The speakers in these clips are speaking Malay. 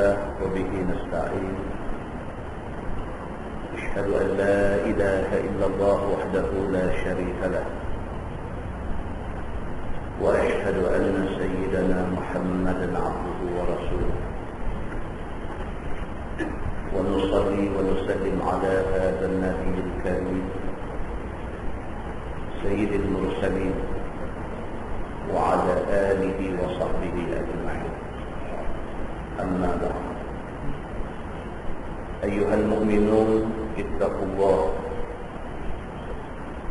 لله وبه نستعين. أشهد أن لا إله إلا الله وحده لا شريك له، وأشهد أن سيدنا محمدا عبده ورسوله. ونصلي ونسلم على هذا النبي الكريم سيد المرسلين وعلى آله وصحبه أجمعين. أما بعد، أيها المؤمنون اتقوا الله،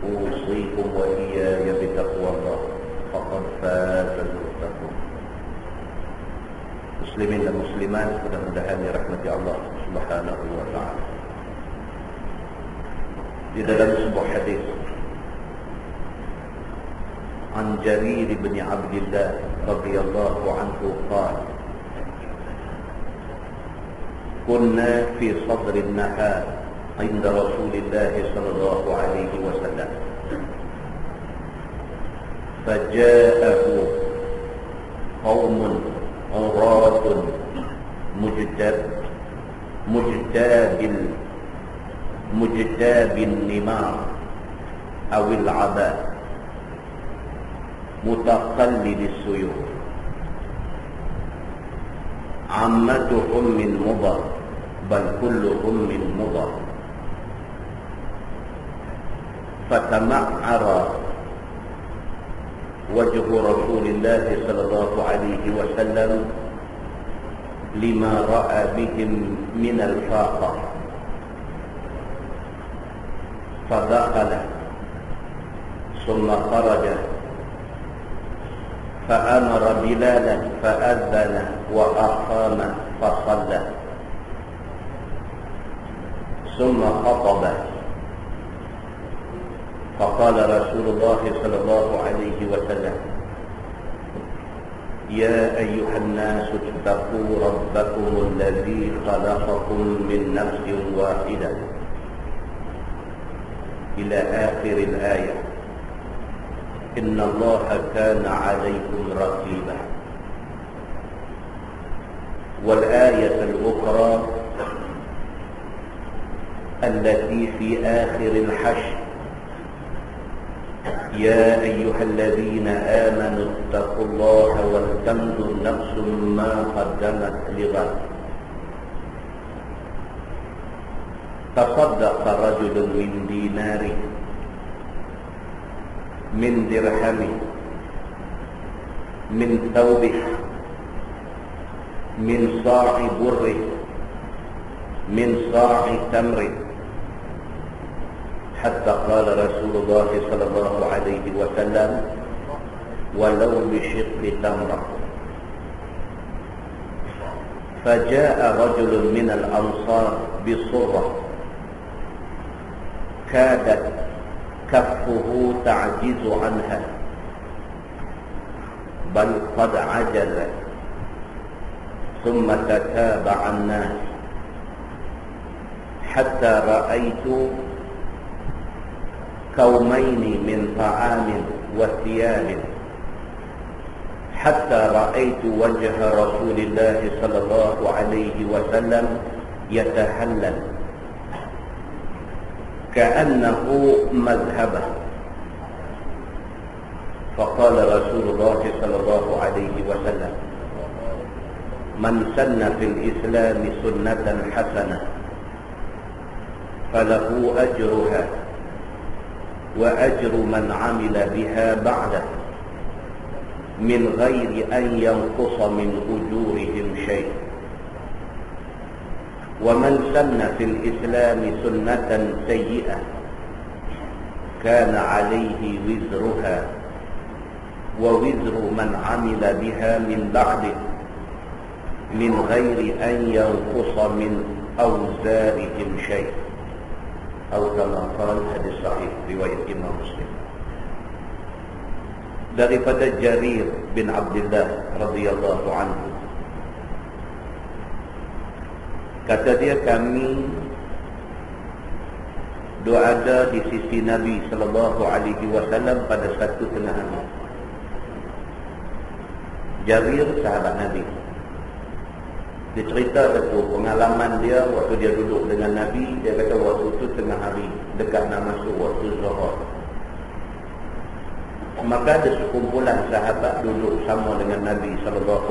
أوصيكم وإياي بتقوى الله، فقد فاز المتقون. Muslimin dan muslimat, mudah-mudahan dirahmati Allah Subhanahu wa ta'ala. Di dalam sebuah hadis An Jarir bin Abdullah radhiyallahu anhu qala: Kunna fi sadr an-nahar 'inda Rasulillah sallallahu alaihi wasallam. Faja'ahu qaumun awratun mujtabin nimar awil 'aba mutaqallidis suyuf ammatuhum min mudar bal kulluhum min mudar fatama'ara wajhu Rasulillah sallallahu alaihi wasallam lima ra'a bihim min al-faqah fadakhala summa kharaja fa'amara bilalan fa'adhana wa aqama fasalla summa khataba faqala Rasulullah sallallahu alaihi wasallam: Ya ayyuhan nasu ittaqu rabbakum alladhi khalaqakum min nafsin wahidah ila akhir al-ayah. Inna Allaha kana 'alaykum raqiba. Wal ayah al-ukhra allati fi akhir al-hashr: Ya ayyuhalladzina amanu ittaqullaha wal tanzur nafsum ma qaddamat lighad. Tasaddaqa rajulun min dinari min dirhami min thawbih min sa'i burri min sa'i tamri hatta qala Rasulullah sallallahu alaihi wasallam walau bi shiqqi tamrah. Faja'a rajulun min al-ansar bi surrah kadat kaffuhu ta'jizu anha bal qad ajaza thumma tataba'a an-nas hatta ra'aytu كومين من طعام وثياب حتى رأيت وجه رسول الله صلى الله عليه وسلم يتهلل كأنه مذهبه. فقال رسول الله صلى الله عليه وسلم: من سن في الإسلام سنة حسنة فله أجرها وأجر من عمل بها بعده من غير أن ينقص من أجورهم شيء. ومن سن في الإسلام سنة سيئة كان عليه وزرها ووزر من عمل بها من بعده من غير أن ينقص من أوزارهم شيء. Atau kama qala, hadis sahih riwayat Imam Muslim. Daripada Jarir bin Abdullah radhiyallahu anhu, kata dia, kami ada di sisi Nabi sallallahu alaihi wasallam pada satu tengah hari. Jarir sahabat Nabi. Dia cerita satu pengalaman dia waktu dia duduk dengan Nabi. Dia kata waktu itu tengah hari, dekat nak masuk waktu zuhur. Maka ada sekumpulan sahabat duduk sama dengan Nabi SAW.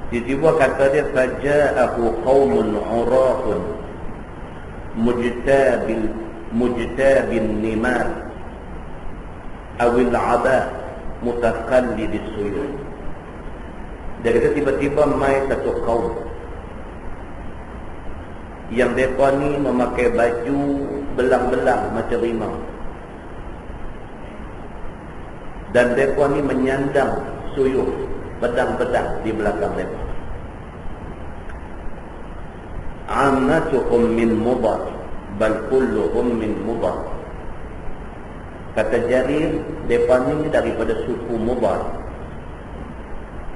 Tiba-tiba kata dia, faja'ahu qaumun urafun mujtabin nimar awil aba mutakallidis suyur. Dia kata tiba-tiba mai satu kaum yang mereka ni memakai baju belang-belang macam rimau, dan mereka ni menyandang suyur, pedang-pedang di belakang mereka. Ammatuhum min Mudar bal kulluhum min Mudar. Kata Jarir, mereka ni daripada suku Mudar.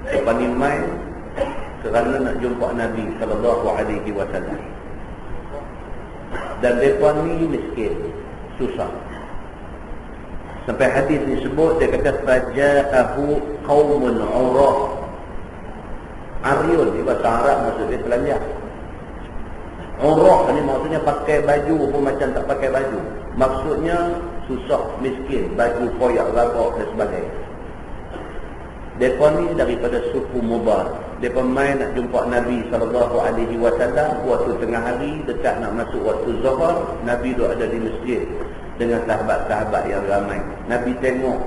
Mereka ni mai kerana nak jumpa Nabi SAW. Dan mereka ni miskin, susah. Sampai hadis disebut, dia kata faja'ahu qaumun urah. Aryun ni bahasa Arab, maksud dia telanjang. Urah ni maksudnya pakai baju pun macam tak pakai baju. Maksudnya susah, miskin, baju koyak, rabak dan sebagainya. Mereka ni daripada suku Mudar. Mereka main nak jumpa Nabi SAW waktu tengah hari, dekat nak masuk waktu zuhur. Nabi duduk ada di masjid dengan sahabat-sahabat yang ramai. Nabi tengok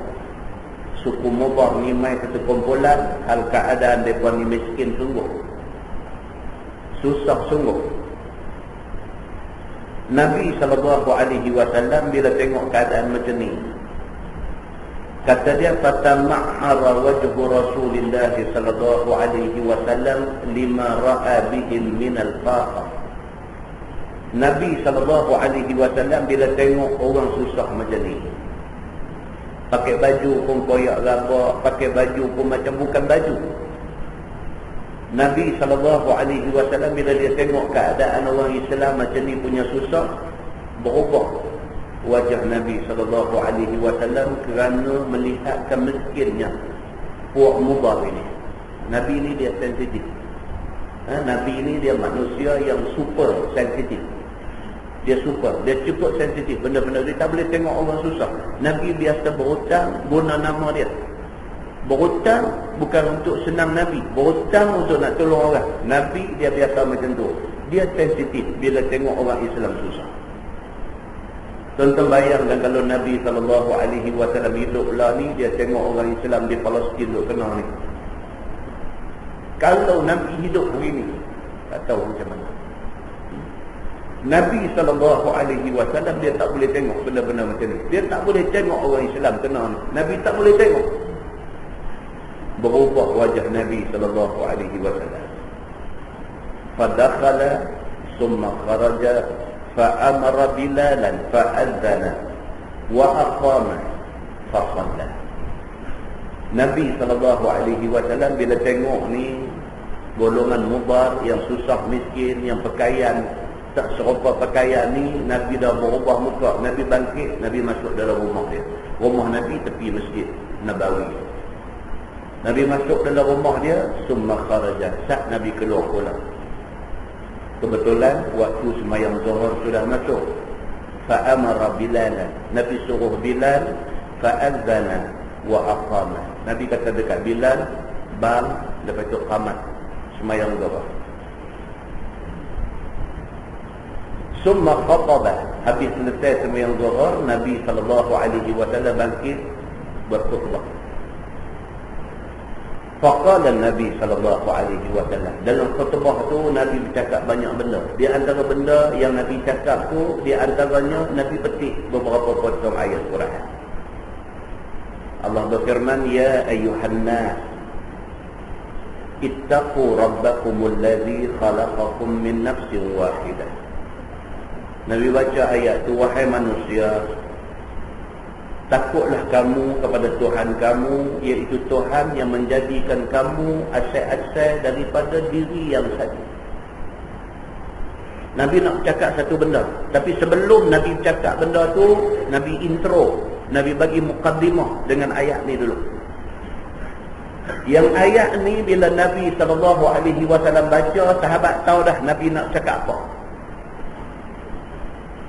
suku Mudar ni main satu kumpulan, hal keadaan mereka ni miskin sungguh, susah sungguh. Nabi SAW bila tengok keadaan macam ni, kata dia, fatama'ara wajhu Rasulillah SAW lima ra'a bihim minal faqa. Nabi SAW bila tengok orang susah macam ni, pakai baju pun koyak rabak, pakai baju pun macam bukan baju. Nabi SAW bila dia tengok keadaan orang Islam macam ni punya susah, berubah wajah Nabi SAW kerana melihatkan miskinnya puak Mudar ini. Nabi ni dia sensitif. Nabi ni dia manusia yang super sensitif. Dia super, dia cukup sensitif benda-benda. Dia tak boleh tengok orang susah. Nabi biasa berhutang guna nama dia. Berhutang bukan untuk senang Nabi, berhutang untuk nak tolong orang. Nabi dia biasa macam tu. Dia sensitif bila tengok orang Islam susah. Tuan-tuan bayangkan kalau Nabi SAW hidup lah ni, dia tengok orang Islam di Palestin duk kena ni. Kalau Nabi hidup begini, tak tahu macam mana. Nabi SAW dia tak boleh tengok benda-benda macam ni. Dia tak boleh tengok orang Islam kena ni. Nabi tak boleh tengok. Berubah wajah Nabi SAW. Fadakhala summa kharaja fa'amara Bilalan fa'adzana wa aqama fa'salla. Nabi SAW bila tengok ni golongan Mudar yang susah miskin, yang pakaian tak serupa pakaian ni, Nabi dah berubah muka. Nabi bangkit, Nabi masuk dalam rumah dia. Rumah Nabi tepi Masjid Nabawi. Nabi masuk dalam rumah dia, summa kharaja, saat Nabi keluar pula. Kebetulan waktu sembahyang zuhur sudah masuk. Fa'amara Bilalan, Nabi suruh Bilal, fa'adzana wa aqama. Nabi kata dekat Bilal, bang, lepas itu qamat sembahyang zuhur. Summa khataba, habis selesai sembahyang zuhur, Nabi SAW bangkit berkhutbah. Faqala Nabi SAW, dalam khutbah tu Nabi bercakap banyak benda. Di antara benda yang Nabi cakap tu, di antaranya Nabi petik beberapa potong ayat Quran. Allah berfirman, ya ayyuhan nas ittaqu rabbakumul ladzi khalaqakum min nafsin wahidah. Nabi baca ayat tu, wahai manusia, takutlah kamu kepada Tuhan kamu, iaitu Tuhan yang menjadikan kamu asal-asal daripada diri yang satu. Nabi nak cakap satu benda, tapi sebelum Nabi cakap benda tu, Nabi intro, Nabi bagi muqaddimah dengan ayat ni dulu. Yang ayat ni bila Nabi SAW baca, sahabat tahu dah Nabi nak cakap apa.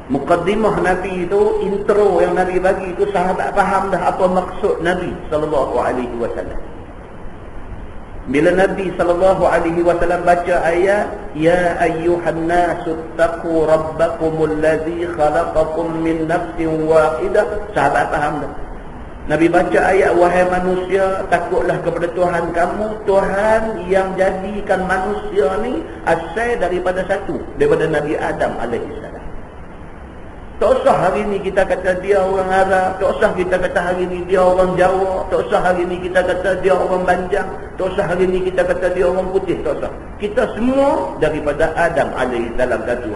Muqaddimah Nabi itu, intro yang Nabi bagi itu, sahabat faham dah apa maksud Nabi SAW. Bila Nabi SAW baca ayat, Ya ayyuhan nasu taqu rabbakumul ladzi khalaqakum min nafsin wahidah, sahabat faham dah. Nabi baca ayat, wahai manusia, takutlah kepada Tuhan kamu, Tuhan yang jadikan manusia ni asal daripada satu, daripada Nabi Adam alaihissalam. Tak usah hari ni kita kata dia orang Arab, tak usah kita kata hari ni dia orang Jawa, tak usah hari ni kita kata dia orang Banjang, tak usah hari ni kita kata dia orang putih, tak usah. Kita semua daripada Adam alaihissalam satu.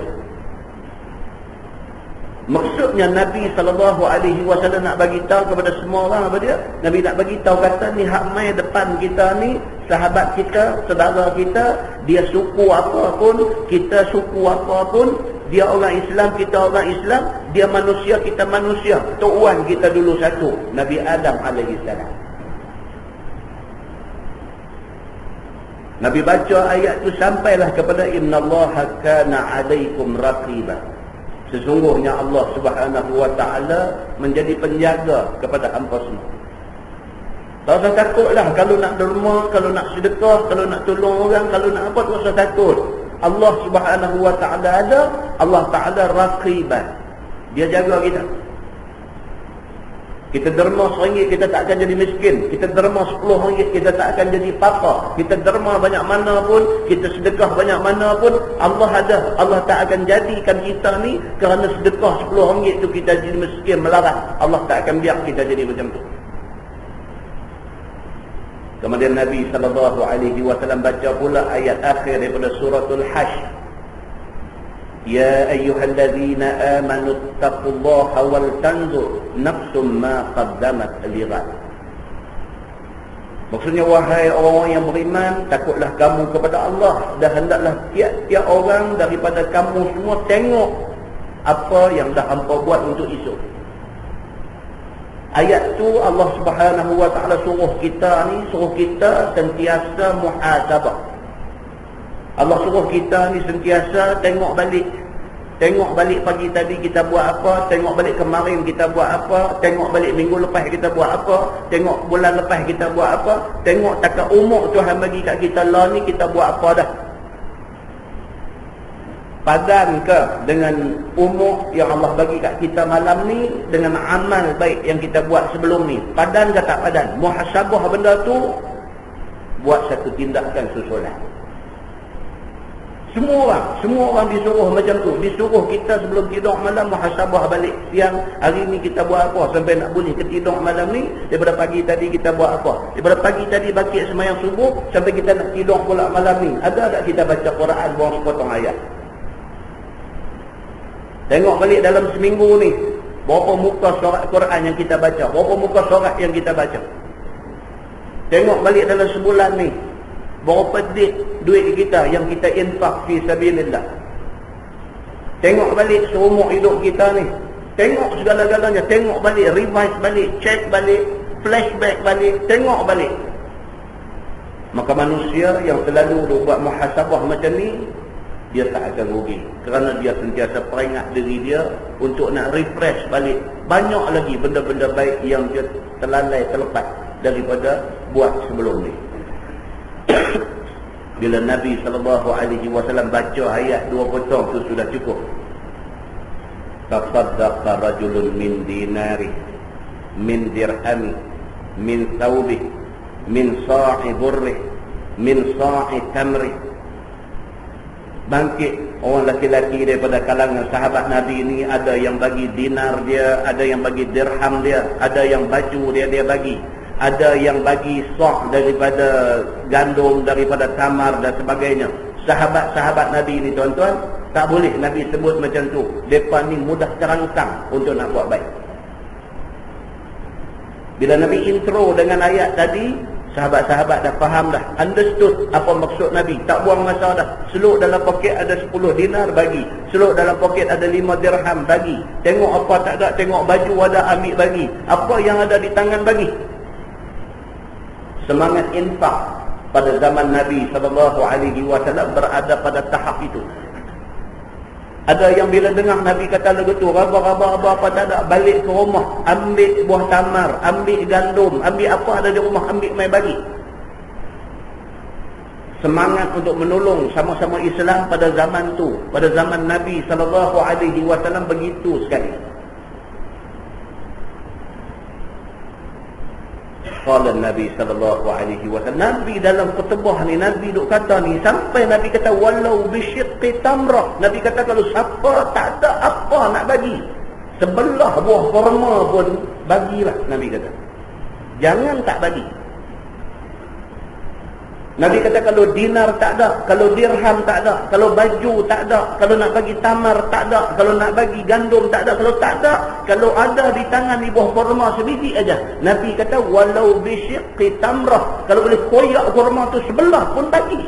Maksudnya Nabi SAW nak bagi tahu kepada semua orang apa dia? Nabi nak bagi tahu kata ni hak mai depan kita ni, sahabat kita, saudara kita, dia suku apa pun, kita suku apa pun, dia orang Islam, kita orang Islam, dia manusia, kita manusia. Tuan kita dulu satu, Nabi Adam alaihissalam. Nabi baca ayat tu sampailah kepada innallaha kana 'alaikum raqiba. Sesungguhnya Allah Subhanahu wa taala menjadi penjaga kepada hangpa semua. Tak usah takutlah kalau nak derma, kalau nak sedekah, kalau nak tolong orang, kalau nak apa, tak usah takut. Allah Subhanahu wa taala ada, Allah taala raqiban. Dia jaga kita. Kita derma RM1, kita tak akan jadi miskin. Kita derma RM10, kita tak akan jadi papa. Kita derma banyak mana pun, kita sedekah banyak mana pun, Allah ada. Allah tak akan jadikan kita ni kerana sedekah RM10 tu kita jadi miskin, melarat. Allah tak akan biar kita jadi macam tu. Kemudian Nabi SAW baca pula ayat akhir daripada suratul Hasy. Ya ayyuhallazina amanu taqullaha wal tanzur nafsum ma qaddamat lighad. Maksudnya, wahai orang yang beriman, takutlah kamu kepada Allah, dan hendaklah tiap-tiap orang daripada kamu semua tengok apa yang dah hangpa buat untuk esok. Ayat tu Allah Subhanahu wa taala suruh kita sentiasa muhasabah. Allah suruh kita ni sentiasa tengok balik. Tengok balik pagi tadi kita buat apa, tengok balik kemarin kita buat apa, tengok balik minggu lepas kita buat apa, tengok bulan lepas kita buat apa, tengok takat umur Tuhan bagi kat kita lah ni kita buat apa dah. Padan ke dengan umur yang Allah bagi kat kita malam ni dengan amal baik yang kita buat sebelum ni? Padan ke tak padan? Muhasabah benda tu, buat satu tindakan susulan. Semua orang disuruh macam tu. Disuruh kita sebelum tidur malam muhasabah balik. Siang hari ni kita buat apa sampai nak boleh ke tidur malam ni. Daripada pagi tadi kita buat apa. Daripada pagi tadi baki sembahyang subuh sampai kita nak tidur pula malam ni. Ada tak kita baca Quran buang sepotong ayat? Tengok balik dalam seminggu ni, berapa muka surat Quran yang kita baca, berapa muka surat yang kita baca. Tengok balik dalam sebulan ni, berapa duit kita yang kita infak fi sabilillah. Tengok balik seumur hidup kita ni. Tengok segala-galanya, tengok balik, revise balik, check balik, flashback balik, tengok balik. Maka manusia yang selalu buat muhasabah macam ni, dia tak akan rugi. Kerana dia sentiasa peringat diri dia untuk nak refresh balik. Banyak lagi benda-benda baik yang dia terlalai, terlepas daripada buat sebelum ni. Bila Nabi SAW baca ayat 2 potong tu sudah cukup. Tasaddaqa rajulun min dinari, min dirhami, min thawbi, min sa'i burri, min sa'i tamri. Bangkit orang laki-laki daripada kalangan sahabat Nabi ni, ada yang bagi dinar dia, ada yang bagi dirham dia, ada yang baju dia bagi, ada yang bagi sok daripada gandum, daripada tamar dan sebagainya. Sahabat-sahabat Nabi ni tuan-tuan, tak boleh Nabi sebut macam tu. Mereka ni mudah terangsang untuk nak buat baik. Bila Nabi intro dengan ayat tadi, sahabat-sahabat dah faham dah, understood apa maksud Nabi. Tak buang masa dah. Seluk dalam poket ada 10 dinar bagi, seluk dalam poket ada 5 dirham bagi. Tengok apa tak ada, tengok baju ada ambil bagi, apa yang ada di tangan bagi. semangat infak pada zaman Nabi SAW berada pada tahap itu. Ada yang bila dengar Nabi kata lagu tu, raba-raba apa tak ada, balik ke rumah, ambil buah tamar, ambil gandum, ambil apa ada di rumah, ambil mai bagi. Semangat untuk menolong sama-sama Islam pada zaman tu, pada zaman Nabi SAW begitu sekali. Qala Nabi SAW, Nabi dalam khutbah ni, Nabi duk kata ni, sampai Nabi kata walau bisyiqqi tamrah. Nabi kata kalau siapa tak ada apa nak bagi, sebelah buah kurma pun bagilah, Nabi kata. Jangan tak bagi. Nabi kata kalau dinar tak ada, kalau dirham tak ada, kalau baju tak ada, kalau nak bagi tamar tak ada, kalau nak bagi gandum tak ada, kalau tak ada, kalau ada di tangan di buah kurma sebiji aja. Nabi kata walau bisyiqqi tamrah, kalau boleh koyak kurma tu sebelah pun bagi.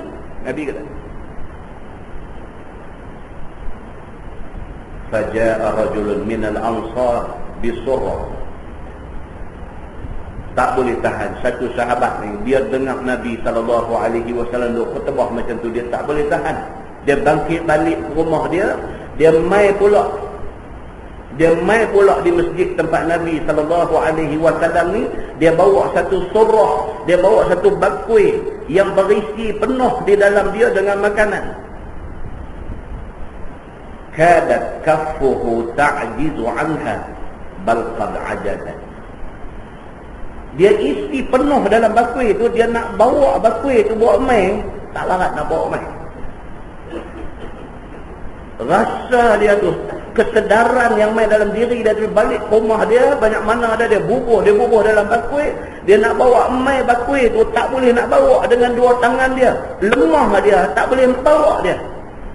Nabi kata. Faja'a rajulun minal ansar bisurrah. Tak boleh tahan. Satu sahabat ni, dia dengar Nabi SAW duk khutbah macam tu, dia tak boleh tahan. Dia bangkit balik ke rumah dia, dia mai pula di masjid tempat Nabi SAW ni. Dia bawa satu surah, dia bawa satu bakui yang berisi penuh di dalam dia dengan makanan. Kadat kaffuhu ta'jizu anha bal qad ajadat. Dia isi penuh dalam bakui tu, dia nak bawa bakui tu bawa mai, tak larat nak bawa mai. Rasa dia tu, kesedaran yang mai dalam diri dia tu, balik rumah dia, banyak mana ada dia bubuh dalam bakui. Dia nak bawa mai bakui tu, tak boleh nak bawa dengan dua tangan dia, lemah dia, tak boleh bawa dia.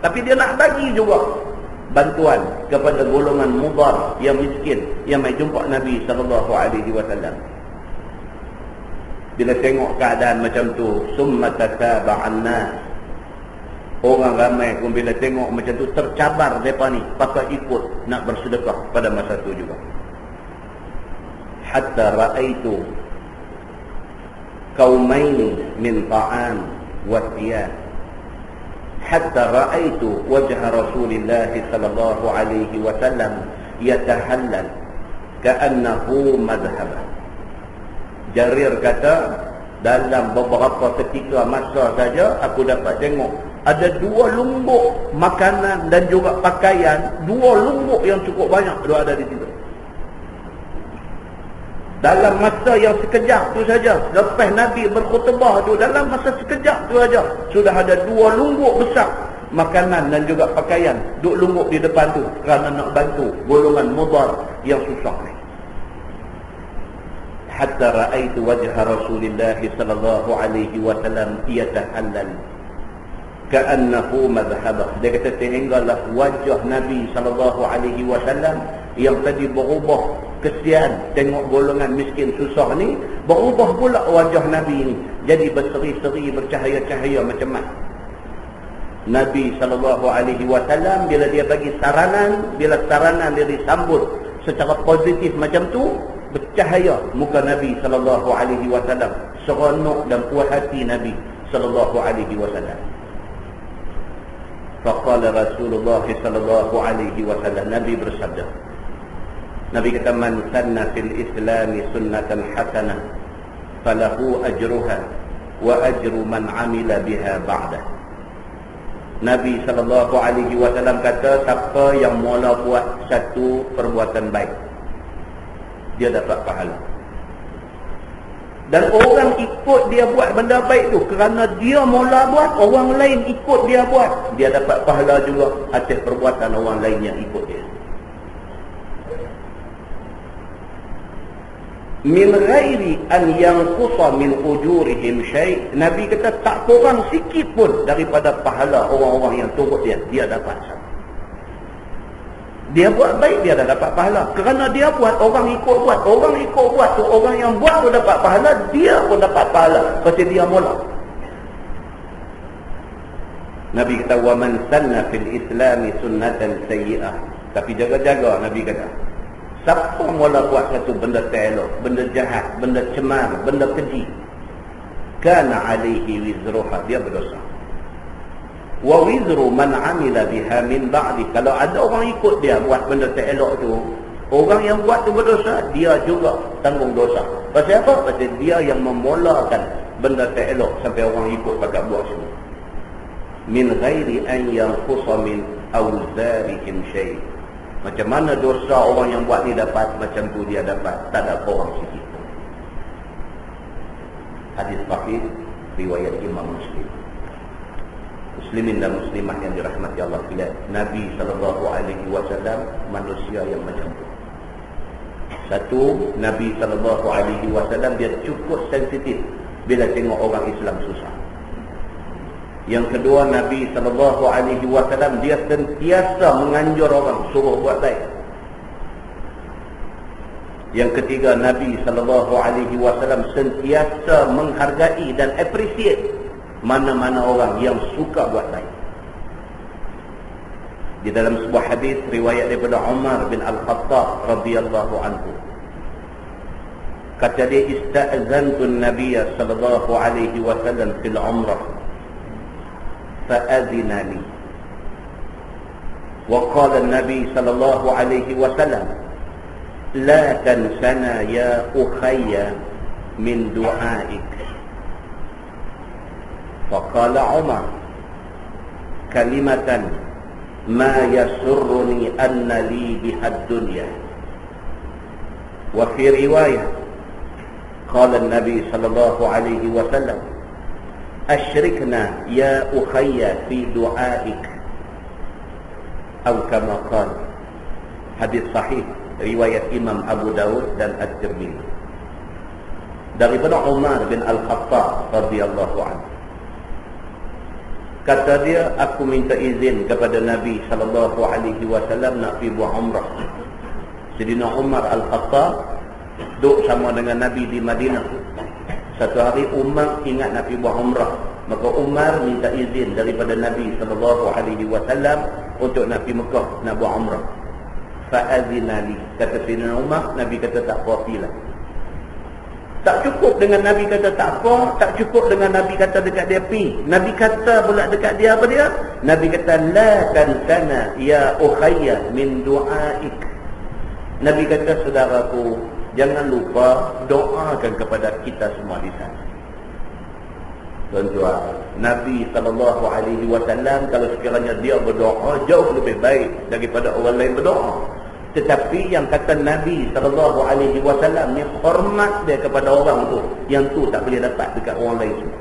Tapi dia nak bagi juga bantuan kepada golongan mudar yang miskin yang mai jumpa Nabi SAW. Bila tengok keadaan macam tu, summa tataba'an nas. Orang ramai pun bila tengok macam tu tercabar depa ni, pakai ikut nak bersedekah pada masa tu juga. Hatta ra'aitu qaumaini min ta'am wa thiyab. Hatta ra'aitu wajha Rasulillah sallallahu alaihi wasallam yatahallal ka'annahu madhhabah. Jarir kata, dalam beberapa ketika masa saja aku dapat tengok ada dua lumbuk makanan dan juga pakaian, dua lumbuk yang cukup banyak dia ada di situ. Dalam masa yang sekejap tu saja, lepas Nabi berkhutbah tu, dalam masa sekejap tu saja sudah ada dua lumbuk besar makanan dan juga pakaian duk lumbuk di depan tu kerana nak bantu golongan mudar yang susah ni. Hatta ra'aitu wajha Rasulillah sallallahu alaihi wasallam yatahallal ka'annahu madhhabah. Dia kata sehinggalah wajah Nabi sallallahu alaihi wasallam yang tadi berubah kesian tengok golongan miskin susah ni, berubah pula wajah Nabi ni jadi berseri-seri, bercahaya-cahaya macam mana. Nabi sallallahu alaihi wasallam bila dia bagi saranan, bila saranan dia disambut secara positif macam tu, bercahaya muka Nabi sallallahu alaihi wasallam, seronok dan puas hati Nabi sallallahu alaihi wasallam. Faqala Rasulullah sallallahu alaihi wasallam, Nabi bersabda, Nabi kata, man sanna fil Islam sunnatan hasanah falahu ajruha wa ajru man amila biha ba'dah. Nabi sallallahu alaihi wasallam kata, siapa yang mula buat satu perbuatan baik, dia dapat pahala. Dan orang ikut dia buat benda baik tu kerana dia mula buat, orang lain ikut dia buat, dia dapat pahala juga atas perbuatan orang lain yang ikut dia. Min ghairi an yanqusa min ujurihim syai'. Nabi kata tak kurang sikit pun daripada pahala orang-orang yang turut dia, dia dapat sama. Dia buat baik, dia dah dapat pahala. Kerana dia buat, orang ikut buat. Orang ikut buat tu, orang yang buat tu dapat pahala, dia pun dapat pahala pasal dia mula. Nabi kata, wa man sanna fil Islam sunnatan sayyi'ah. Tapi jaga-jaga, Nabi kata, siapa mula buat satu benda tak elok, benda jahat, benda cemar, benda keji, kana alaihi wizruha, dia berdosa. Wa wizru man amila biha min ba'di, kalau ada orang ikut dia buat benda tak elok tu, orang yang buat tu berdosa, dia juga tanggung dosa. Pasal apa? Pasal dia yang memulakan benda tak elok sampai orang ikut pakat buat semua. Min ghairi an yanqusa min awzarihim syai'. Macam mana dosa orang yang buat ni dapat, macam tu dia dapat, tak ada korang sikit pun. Hadis sahih riwayat Imam Muslim. Muslimin dan muslimah yang dirahmati Allah sekalian, Nabi SAW manusia yang macam tu. Satu, Nabi SAW dia cukup sensitif bila tengok orang Islam susah. Yang kedua, Nabi SAW dia sentiasa menganjur orang suruh buat baik. Yang ketiga, Nabi SAW sentiasa menghargai dan appreciate mana-mana orang yang suka buat baik. Di dalam sebuah hadis riwayat daripada Umar bin Al-Khattab radhiyallahu anhu, kata dia, ista'zantu an-nabiy sallallahu alaihi wasallam fil umrah fa'adhina li, wa qala an-nabi sallallahu alaihi wasallam la tansana ya ukhayya min du'aik. Faqala Umar kalimatan ma yasurruni anna li bihad dunya. Wa fi riwayah qala an-nabi sallallahu alaihi wasallam ashrikna ya ukhayya fi du'aik, atau kama qala. Hadis sahih riwayat Imam Abu Dawud dan At-Tirmidzi daripada Umar bin Al-Khattab radhiyallahu anhu. Kata dia, aku minta izin kepada Nabi SAW nak pergi buat umrah. Sayyidina Umar Al-Khattab duduk sama dengan Nabi di Madinah. Satu hari Umar ingat nak pergi buat umrah, maka Umar minta izin daripada Nabi SAW untuk nak pergi Mekah nak buat umrah. Fa'adhina li, kata Sayyidina Umar. Nabi kata tak apa, pergilah. Tak cukup dengan Nabi kata tak apa, tak cukup dengan Nabi kata dekat dia pi. Nabi kata pula dekat dia apa dia? Nabi kata la tansana ya ukhayya min du'aik. Nabi kata, saudaraku, jangan lupa doakan kepada kita semua di sana. Tuan-tuan, Nabi SAW kalau sekiranya dia berdoa jauh lebih baik daripada orang lain berdoa. Tetapi yang kata Nabi SAW ni hormat dia kepada orang tu, yang tu tak boleh dapat dekat orang lain semua.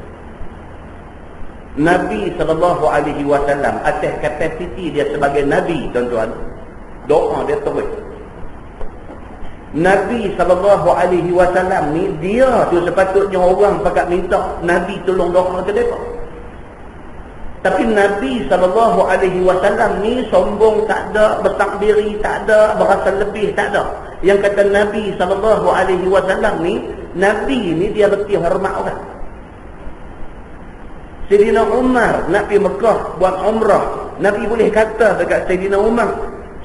Nabi SAW atas kapasiti dia sebagai Nabi, tuan-tuan, doa dia terus. Nabi SAW ni dia tu sepatutnya orang pakat minta Nabi tolong doa ke mereka. Tapi Nabi SAW ni sombong tak ada, bertakbiri tak ada, berasa lebih tak ada. Yang kata Nabi SAW ni, Nabi ni dia berarti hormat orang. Sayyidina Umar nak pergi Mekah buat umrah, Nabi boleh kata dekat Sayyidina Umar,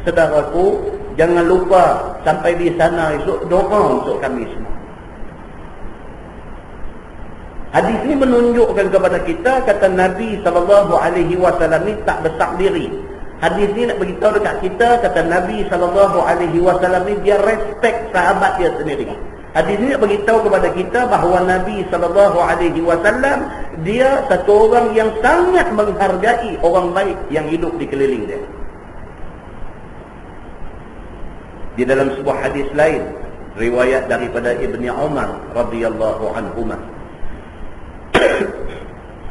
saudaraku, jangan lupa sampai di sana esok doa untuk kami semua. Hadis ini menunjukkan kepada kita, kata Nabi SAW ni tak bertakbiri. Hadis ini nak beritahu dekat kita, kata Nabi SAW ni dia respect sahabat dia sendiri. Hadis ini nak beritahu kepada kita bahawa Nabi SAW dia satu orang yang sangat menghargai orang baik yang hidup di keliling dia. Di dalam sebuah hadis lain, riwayat daripada Ibni Umar radhiyallahu anhuma,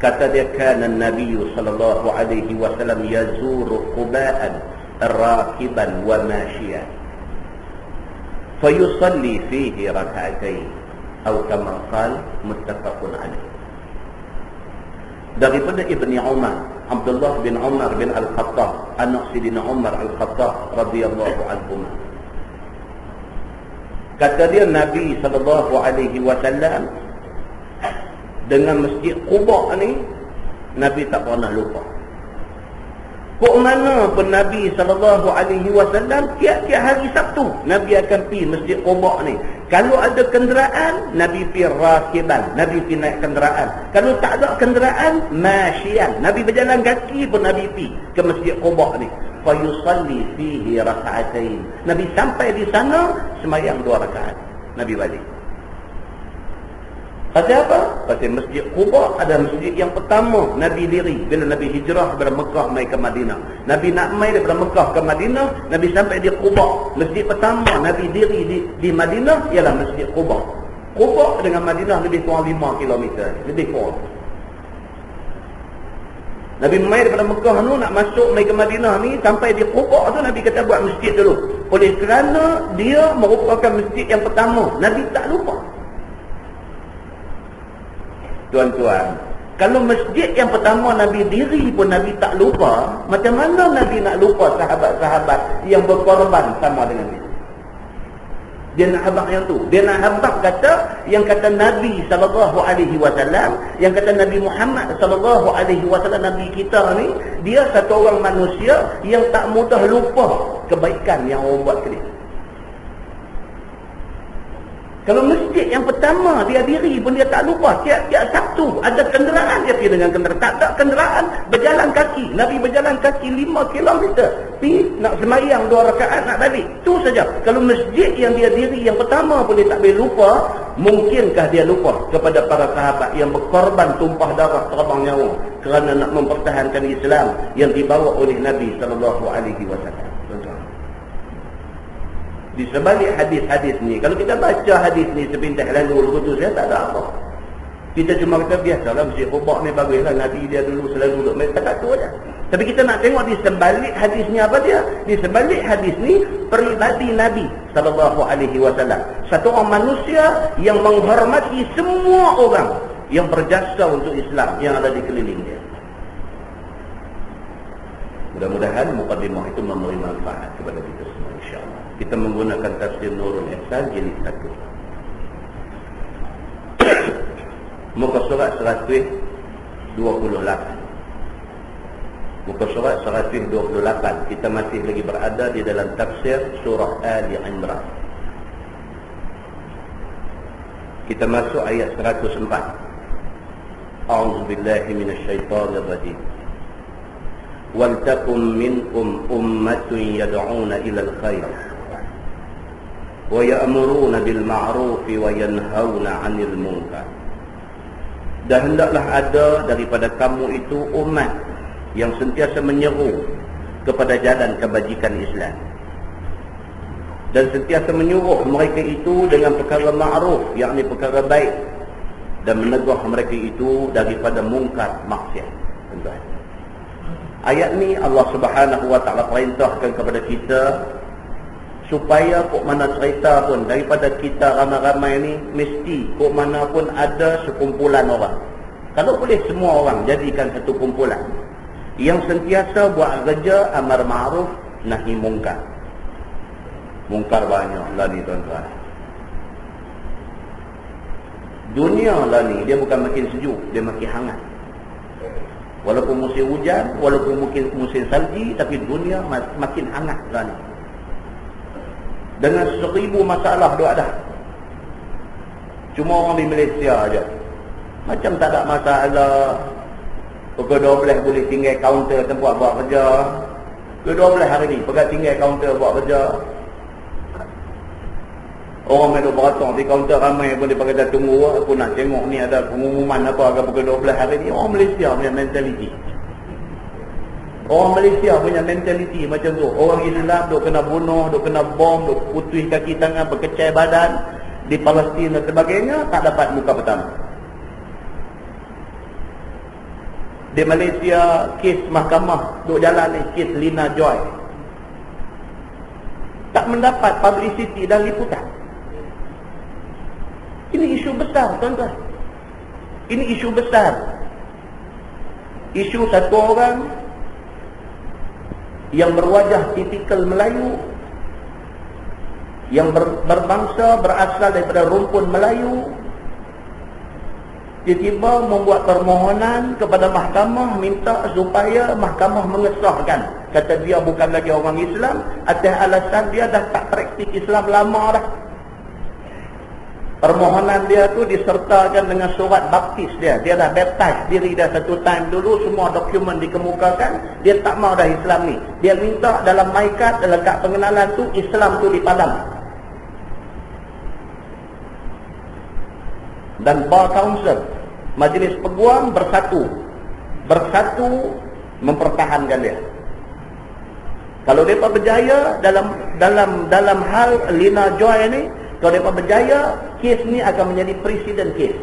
kata dia, kana Nabi sallallahu alaihi wasallam yazuru Quba'an rakiban wa mashiyan fayusalli fihi rak'atayn, atau kama qala, muttafaqun alaih. Daripada Ibni Umar, Abdullah bin Umar bin Al-Khattab, anak Sayyidina Umar Al-Khattab radhiyallahu anhuma, kata dia, Nabi SAW dengan Masjid Quba ni, Nabi tak pernah lupa. Kok mana pun Nabi SAW tiap-tiap hari Sabtu Nabi akan pergi Masjid Quba ni. Kalau ada kenderaan, Nabi pergi rakiban, Nabi pergi naik kenderaan. Kalau tak ada kenderaan, masyian, Nabi berjalan kaki pun Nabi pergi ke Masjid Quba ni. Fa yusalli fihi raka'atain. Nabi sampai di sana sembahyang 2 rakaat. Nabi balik. Pasal apa? Pasal Masjid Quba ada masjid yang pertama Nabi diri bila Nabi hijrah daripada Mekah mai ke Madinah. Nabi nak mai daripada Mekah ke Madinah, Nabi sampai di Quba. Masjid pertama Nabi diri di Madinah ialah Masjid Quba. Quba dengan Madinah lebih kurang 5 km, lebih kurang. Nabi mai daripada Mekah tu nak masuk mai ke Madinah ni, sampai di Quba tu Nabi kata buat masjid dulu. Oleh kerana dia merupakan masjid yang pertama, Nabi tak lupa. Tuan-tuan, kalau masjid yang pertama Nabi diri pun Nabi tak lupa, macam mana Nabi nak lupa sahabat-sahabat yang berkorban sama dengan dia? Dia nak habaq yang tu. Dia nak habaq kata, yang kata Nabi SAW, yang kata Nabi Muhammad SAW, Nabi kita ni, dia satu orang manusia yang tak mudah lupa kebaikan yang orang buat ke dia. Kalau masjid yang pertama dia diri pun dia tak lupa. Tiap-tiap Sabtu ada kenderaan, dia pergi dengan kenderaan. Tak ada kenderaan, berjalan kaki. Nabi berjalan kaki 5 km. Pergi nak semayang 2 rakaat nak balik. Itu saja. Kalau masjid yang dia diri yang pertama pun dia tak boleh lupa, mungkinkah dia lupa kepada para sahabat yang berkorban tumpah darah terbang nyawa kerana nak mempertahankan Islam yang dibawa oleh Nabi SAW. Di sebalik hadis-hadis ni, kalau kita baca hadis ni sepintas lalu betul saya tak ada apa. Kita cuma kata biasalah Masjid Quba ni baguslah, Nabi dia dulu selalu duduk mereka tak tahu aja. Tapi kita nak tengok di sebalik hadis ni apa dia? Di sebalik hadis ni peribadi Nabi SAW. Satu orang manusia yang menghormati semua orang yang berjasa untuk Islam yang ada di keliling dia. Mudah-mudahan mukadimah itu memberi manfaat kepada kita semua, insya-Allah. Kita menggunakan tafsir Nurul Ihsan jilid 1. Muka surat 128. Muka surat 128. Kita masih lagi berada di dalam tafsir surah Ali Imran. Kita masuk ayat 104. A'udzubillahi minasyaitonir rajim. وَلْتَكُمْ مِنْكُمْ أُمَّةٌ يَدْعُونَ إِلَى الْخَيْرِ وَيَأْمُرُونَ بِالْمَعْرُوفِ وَيَنْهَوْنَ عَنِ الْمُنْكَرِ. Dan hendaklah ada daripada kamu itu umat yang sentiasa menyeru kepada jalan kebajikan Islam, dan sentiasa menyuruh mereka itu dengan perkara ma'ruf, yakni perkara baik, dan menegur mereka itu daripada mungkar, maksiat. Ayat ni Allah Subhanahu wa taala perintahkan kepada kita supaya kok mana cerita pun daripada kita ramai-ramai ni, mesti kok mana pun ada sekumpulan orang. Kalau boleh semua orang jadikan satu kumpulan yang sentiasa buat kerja amar ma'ruf nahi mungkar. Mungkar banyak lah ni tuan-tuan. Dunia lah ni dia bukan makin sejuk, dia makin hangat. Walaupun musim hujan, walaupun mungkin musim salji, tapi dunia makin hangat lah ni. Dengan 1000 masalah dia ada. Cuma orang di Malaysia aja macam tak ada masalah. Pukul 12 boleh tinggal kaunter tempat buat kerja. Pukul 12 hari ni pegang tinggal kaunter buat kerja. Orang main beratung di kaunter ramai pun dia kata tunggu, aku nak tengok ni ada pengumuman apa agak pukul 12 hari ni. Orang Malaysia punya mentaliti. Orang Malaysia punya mentaliti macam tu. Orang Islam duk kena bunuh, duk kena bom, duk putih kaki tangan, berkecai badan di Palestin dan sebagainya, tak dapat muka pertama. Di Malaysia kes mahkamah duk jalan ni, kes Lina Joy, tak mendapat publicity dan liputan. Ini isu besar tuan-tuan. Ini isu besar. Isu satu orang yang berwajah tipikal Melayu, yang berbangsa berasal daripada rumpun Melayu, tiba-tiba membuat permohonan kepada mahkamah, minta supaya mahkamah mengesahkan. Kata dia bukan lagi orang Islam, atas alasan dia dah tak praktik Islam lama dah. Permohonan dia tu disertakan dengan surat baptis dia. Dia dah baptize diri dia satu time dulu, semua dokumen dikemukakan. Dia tak mau dah Islam ni. Dia minta dalam maikat, dalam kad pengenalan tu, Islam tu dipadam. Dan Bar Council, Majlis Peguam bersatu mempertahankan dia. Kalau mereka berjaya dalam hal Lina Joy ni, kalau mereka berjaya, kes ni akan menjadi presiden kes.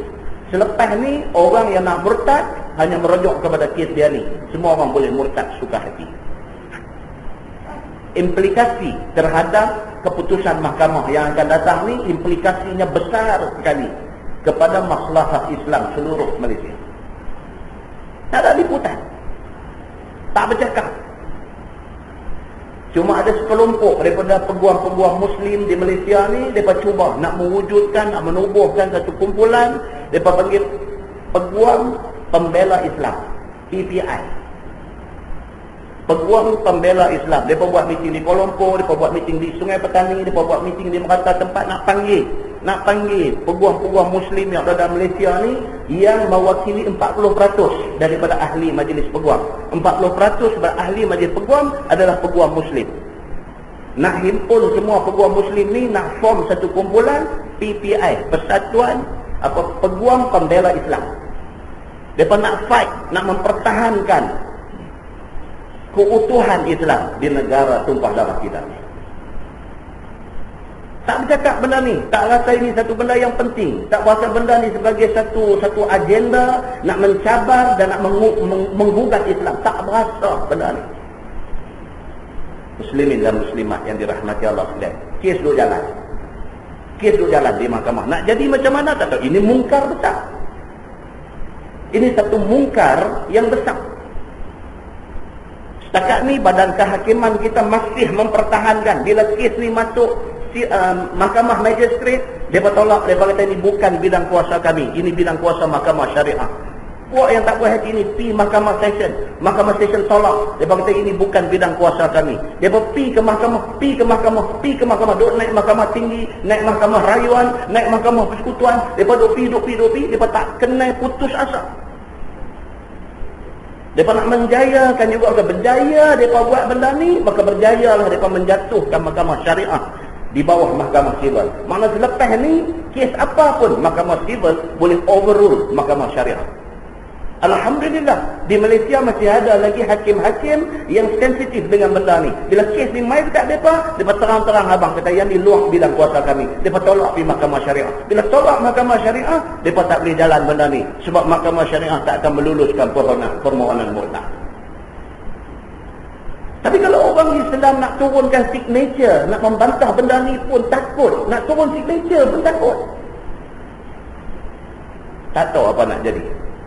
Selepas ni, orang yang nak murtad hanya merujuk kepada kes dia ni. Semua orang boleh murtad suka hati. Implikasi terhadap keputusan mahkamah yang akan datang ni, implikasinya besar sekali kepada maslahat Islam seluruh Malaysia. Tak ada liputan, tak bercakap. Cuma ada sekelompok daripada peguam-peguam Muslim di Malaysia ni, mereka cuba nak mewujudkan, nak menubuhkan satu kumpulan. Mereka panggil Peguam Pembela Islam, PPI. Peguam Pembela Islam. Mereka buat meeting di Kuala Lumpur, mereka buat meeting di Sungai Petani, mereka buat meeting di merata tempat nak panggil peguam-peguam Muslim yang ada dalam Malaysia ni, yang mewakili 40% daripada ahli majlis peguam. 40% daripada ahli majlis peguam adalah peguam Muslim. Nak himpun semua peguam Muslim ni, nak form satu kumpulan PPI, Persatuan Peguam Pembela Islam. Mereka nak fight, nak mempertahankan keutuhan Islam di negara tumpah darah kita ni. Tak bercakap benda ni, tak rasa ini satu benda yang penting, tak rasa benda ni sebagai satu agenda nak mencabar dan nak menggugat Islam. Tak berasa benda ni. Muslimin dan muslimat yang dirahmati Allah sekalian, kes duk jalan. Kes duk jalan di mahkamah. Nak jadi macam mana tak tahu. Ini mungkar besar. Ini satu mungkar yang besar. Setakat ni badan kehakiman kita masih mempertahankan. Bila kes ni masuk mahkamah magistrate, mereka tolak, mereka kata ini bukan bidang kuasa kami, ini bidang kuasa mahkamah syariah. Puak yang tak puas hati ini pergi mahkamah session tolak, mereka kata ini bukan bidang kuasa kami. Mereka pergi ke mahkamah, duk naik mahkamah tinggi, naik mahkamah rayuan, naik mahkamah persekutuan, mereka duk pergi, mereka tak kena putus asa. Mereka nak menjayakan juga, kalau berjaya mereka buat benda ni, maka berjayalah mereka menjatuhkan mahkamah syariah di bawah mahkamah sivil. Mana selepas ni, kes apa pun mahkamah sivil boleh overrule mahkamah syariah. Alhamdulillah, di Malaysia masih ada lagi hakim-hakim yang sensitif dengan benda ni. Bila kes ni mai dekat mereka terang-terang abang kata yang di luar bidang kuasa kami. Mereka tolak pergi mahkamah syariah. Bila tolak mahkamah syariah, mereka tak boleh jalan benda ni. Sebab mahkamah syariah tak akan meluluskan permohonan murtad. Tapi kalau orang Islam nak turunkan signature, nak membantah benda ni pun takut. Nak turun signature pun takut. Tak tahu apa nak jadi.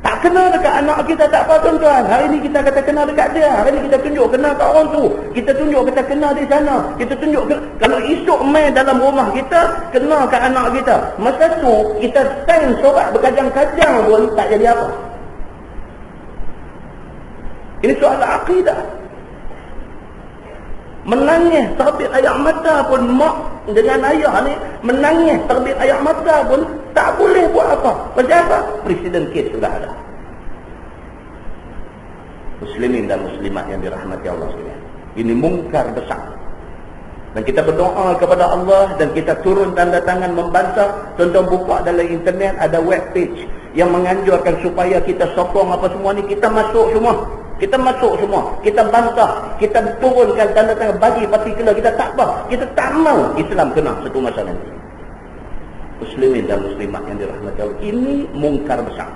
Tak kena dekat anak kita, tak apa tuan-tuan. Hari ni kita kata kena dekat dia. Hari ni kita tunjuk kena kat orang tu. Kita tunjuk kita kena di sana. Kita tunjuk kalau esok main dalam rumah kita, kena kat anak kita. Masa tu kita sign surat berkajang-kajang pun tak jadi apa. Ini soal akidah. Menangis terbit air mata pun, mak dengan ayah ni menangis terbit air mata pun tak boleh buat apa. Pasal apa? Presiden kes sudah ada. Muslimin dan muslimat yang dirahmati Allah sekalian, ini mungkar besar. Dan kita berdoa kepada Allah dan kita turun tanda tangan membantah. Tuan-tuan buka dalam internet ada web page yang menganjurkan supaya kita sokong apa semua ni. Kita masuk semua. Kita bantah, kita turunkan tanda tangan bagi partikular. Kita tak apa, kita tak mau Islam kena satu masa nanti. Muslimin dan muslimat yang dirahmati Allah, ini mungkar besar.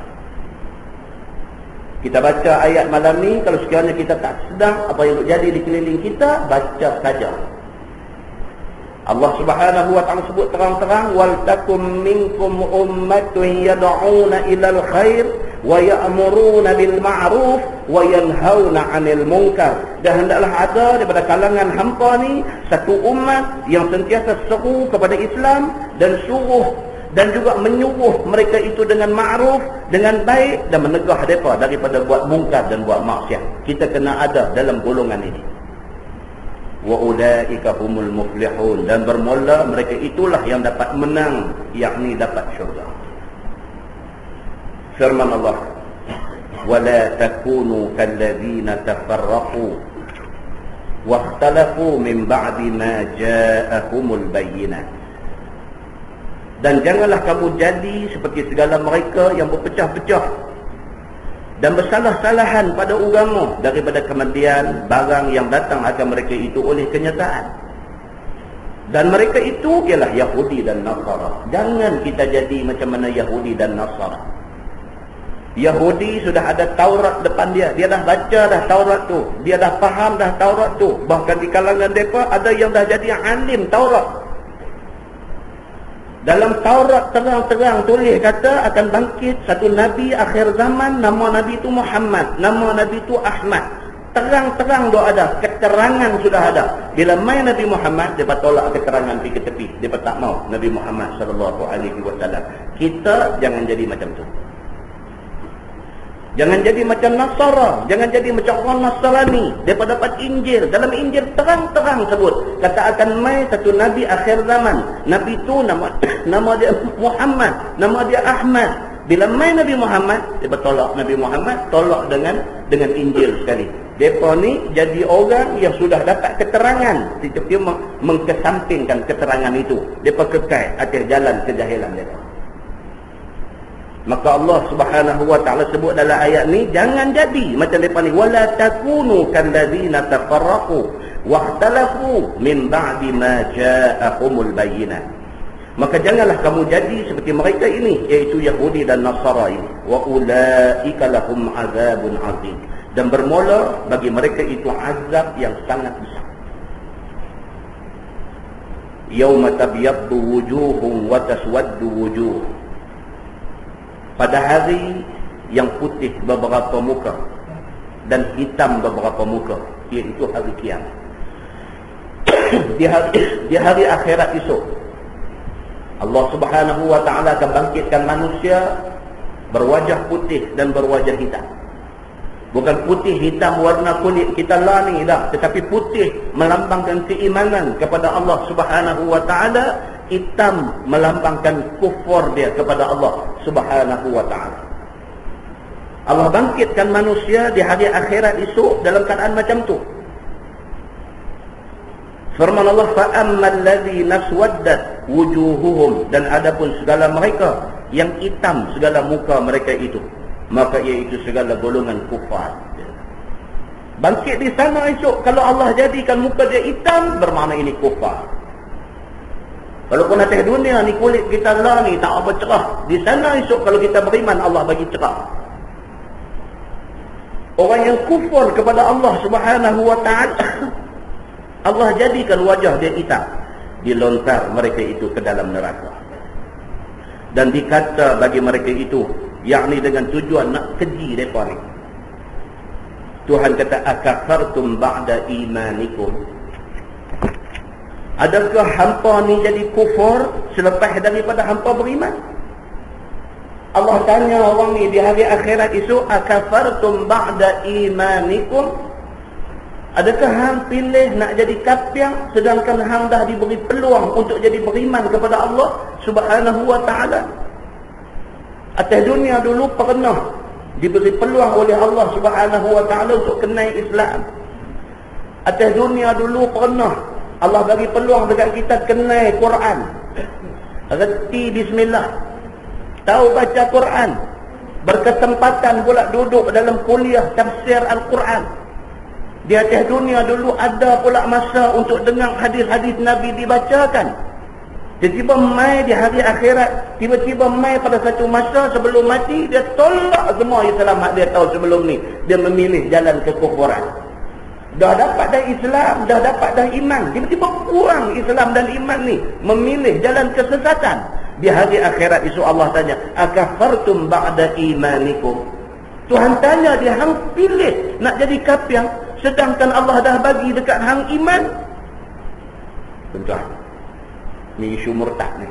Kita baca ayat malam ni, kalau sekiranya kita tak sedang apa yang terjadi di keliling kita, baca saja. Allah Subhanahu wa taala sebut terang-terang, wal takum minkum ummatun yad'una ilal khair wa ya'muruna bil ma'ruf wa yanhauna 'anil munkar. Dan hendaklah ada daripada kalangan hampa ni satu umat yang sentiasa seru kepada Islam dan suruh dan juga menyuruh mereka itu dengan ma'ruf, dengan baik, dan menegah mereka daripada buat mungkar dan buat maksiat. Kita kena ada dalam golongan ini. Wa ulaika humul muflihun, dan bermula mereka itulah yang dapat menang, yakni dapat syurga. Firman Allah, wala takunu kalladzina tafarraqu wakhtalafu min ba'di ma ja'ahumul bayyinat. Dan janganlah kamu jadi seperti segala mereka yang berpecah-pecah dan bersalah-salahan pada agama daripada kemudian barang yang datang akan mereka itu oleh kenyataan. Dan mereka itu ialah Yahudi dan Nasara. Jangan kita jadi macam mana Yahudi dan Nasara. Yahudi sudah ada Taurat depan dia. Dia dah baca dah Taurat tu. Dia dah faham dah Taurat tu. Bahkan di kalangan mereka ada yang dah jadi alim Taurat. Dalam Taurat terang-terang tulis kata akan bangkit satu Nabi akhir zaman. Nama Nabi itu Muhammad. Nama Nabi itu Ahmad. Terang-terang dah ada. Keterangan sudah ada. Bila main Nabi Muhammad, dia tolak keterangan pergi ke tepi. Dia tak mau Nabi Muhammad SAW. Kita jangan jadi macam tu. Jangan jadi macam Nasara. Jangan jadi macam orang Nasrani. Mereka dapat Injil. Dalam Injil terang-terang sebut. Kata akan mai satu Nabi akhir zaman. Nabi itu nama dia Muhammad. Nama dia Ahmad. Bila mai Nabi Muhammad, mereka tolak Nabi Muhammad. Tolak dengan Injil sekali. Mereka ni jadi orang yang sudah dapat keterangan. Dia mengkesampingkan keterangan itu. Mereka kekal atas jalan kejahilan mereka. Maka Allah Subhanahu wa taala sebut dalam ayat ni, jangan jadi macam depa ni, wala takunu kalladzina tafarraqu wakhtalafu min ba'di ma ja'ahumul bayyinat. Maka janganlah kamu jadi seperti mereka ini, iaitu Yahudi dan Nasara ini. Wa ulaika lahum azabun azim. Dan bermula bagi mereka itu azab yang sangat besar. Yauma tabyaddu wujuhum wa taswaddu wujuh. Pada hari yang putih beberapa muka dan hitam beberapa muka, iaitu hari kiamat. di hari akhirat esok, Allah Subhanahu wa taala akan bangkitkan manusia berwajah putih dan berwajah hitam. Bukan putih hitam warna kulit kita lah ni dah, tetapi putih melambangkan keimanan kepada Allah Subhanahu wa taala, hitam melambangkan kufur dia kepada Allah Subhanahu wa taala. Allah bangkitkan manusia di hari akhirat esok dalam keadaan macam tu. Firman Allah, fa ammal ladzina aswaddat wujuhuhum, dan adapun segala mereka yang hitam segala muka mereka itu, maka iaitu segala golongan kufar. Bangkit di sana esok, kalau Allah jadikan muka dia hitam, bermakna ini kufar. Walaupun atas dunia ni kulit kita lah ni tak apa cerah, di sana esok kalau kita beriman, Allah bagi cerah. Orang yang kufur kepada Allah Subhanahu wa taala, Allah jadikan wajah dia hitam, dilontar mereka itu ke dalam neraka. Dan dikata bagi mereka itu, yakni dengan tujuan nak keji mereka ni, Tuhan kata, akafartum ba'da imanikum. Adakah hampa ni jadi kufur selepas daripada hampa beriman? Allah tanya orang ni di hari akhirat esok, akafartum ba'da imanikum. Adakah hang pilih nak jadi kafir sedangkan hang dah diberi peluang untuk jadi beriman kepada Allah Subhanahu wa taala? Atas dunia dulu pernah diberi peluang oleh Allah Subhanahu wa taala untuk kenal Islam. Atas dunia dulu pernah Allah bagi peluang dekat kita kenal Quran. Reti bismillah. Tahu baca Quran. Berkesempatan pula duduk dalam kuliah tafsir Al-Quran. Di atas dunia dulu ada pula masa untuk dengar hadis-hadis Nabi dibacakan. Tiba-tiba mai di hari akhirat, tiba-tiba mai pada satu masa sebelum mati, dia tolak semua Islam dia tahu sebelum ni. Dia memilih jalan kekufuran. Dah dapat dah Islam, dah dapat dah iman, tiba-tiba kurang Islam dan iman ni, memilih jalan kesesatan. Di hari akhirat esok Allah tanya, akafartum ba'da imanikum. Tuhan tanya dia, hang pilih nak jadi kafir sedangkan Allah dah bagi dekat hang iman. Tuan-tuan, ni isu murtad ni.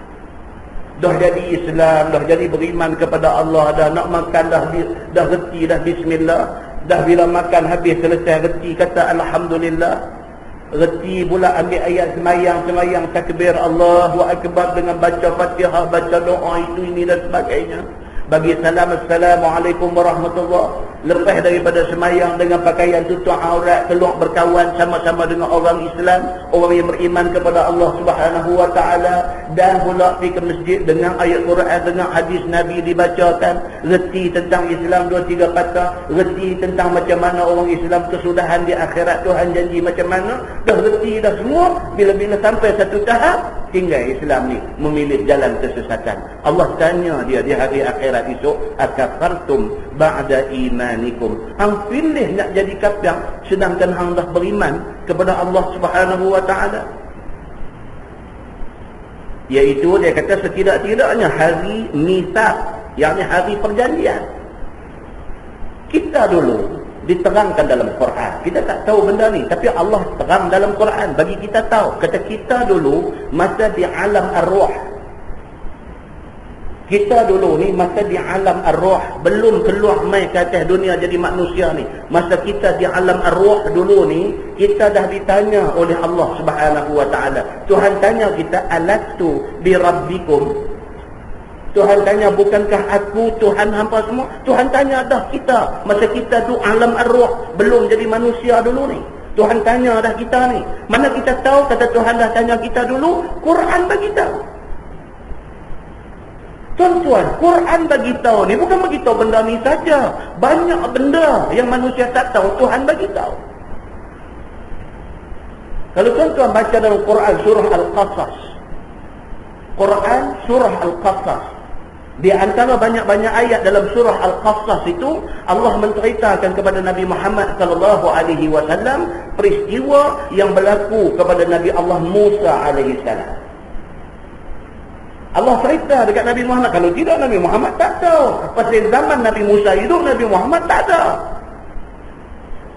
dah jadi Islam, dah jadi beriman kepada Allah, dah nak makan, dah reti dah bismillah, dah bila makan habis selesai reti kata alhamdulillah, reti pula ambil ayat semayang takbir Allahu akbar dengan baca Fatihah, baca doa itu ini dan sebagainya, bagi salam assalamualaikum warahmatullah. Lepas daripada semayang dengan pakaian tutup aurat, keluar berkawan sama-sama dengan orang Islam, orang yang beriman kepada Allah Subhanahu wa taala, dan pula pergi ke masjid dengan ayat Quran, dengan hadis Nabi dibacakan, reti tentang Islam 2-3 patah, reti tentang macam mana orang Islam kesudahan di akhirat, Tuhan janji macam mana, dah reti dah semua. Bila-bila sampai satu tahap, tinggal Islam ni memilih jalan kesesatan. Allah tanya dia di hari akhirat esok, akafartum ba'da imanikum, hang pilih nak jadi kafir sedangkan hang dah beriman kepada Allah Subhanahu wa taala. Iaitu dia kata setidak-tidaknya hari mitsaq, yakni hari perjanjian. Kita dulu diterangkan dalam Quran, kita tak tahu benda ni, tapi Allah terang dalam Quran bagi kita tahu. Kata kita dulu masa di alam ar-ruh, kita dulu ni masa di alam ar-ruh, belum keluar mai ke atas dunia jadi manusia ni, masa kita di alam ar-ruh dulu ni, kita dah ditanya oleh Allah Subhanahu wa taala. Tuhan tanya kita, alastu bi rabbikum, Tuhan tanya, bukankah aku Tuhan hampa semua? Tuhan tanya dah kita masa kita tu alam ar-ruh, belum jadi manusia dulu ni. Tuhan tanya dah kita ni. Mana kita tahu kata Tuhan dah tanya kita dulu? Quran bagi tahu. Tuan-tuan, Quran bagi tahu ni bukan bagi tahu benda ni saja. Banyak benda yang manusia tak tahu, Tuhan bagi tahu. Kalau tuan-tuan baca dalam Quran surah Al-Qasas, Quran surah Al-Qasas, di antara banyak-banyak ayat dalam surah Al-Qasas itu, Allah menceritakan kepada Nabi Muhammad sallallahu alaihi wasallam peristiwa yang berlaku kepada Nabi Allah Musa alaihi salam. Allah cerita dekat Nabi Muhammad. Kalau tidak, Nabi Muhammad tak tahu. Pasal zaman Nabi Musa hidup, Nabi Muhammad tak ada.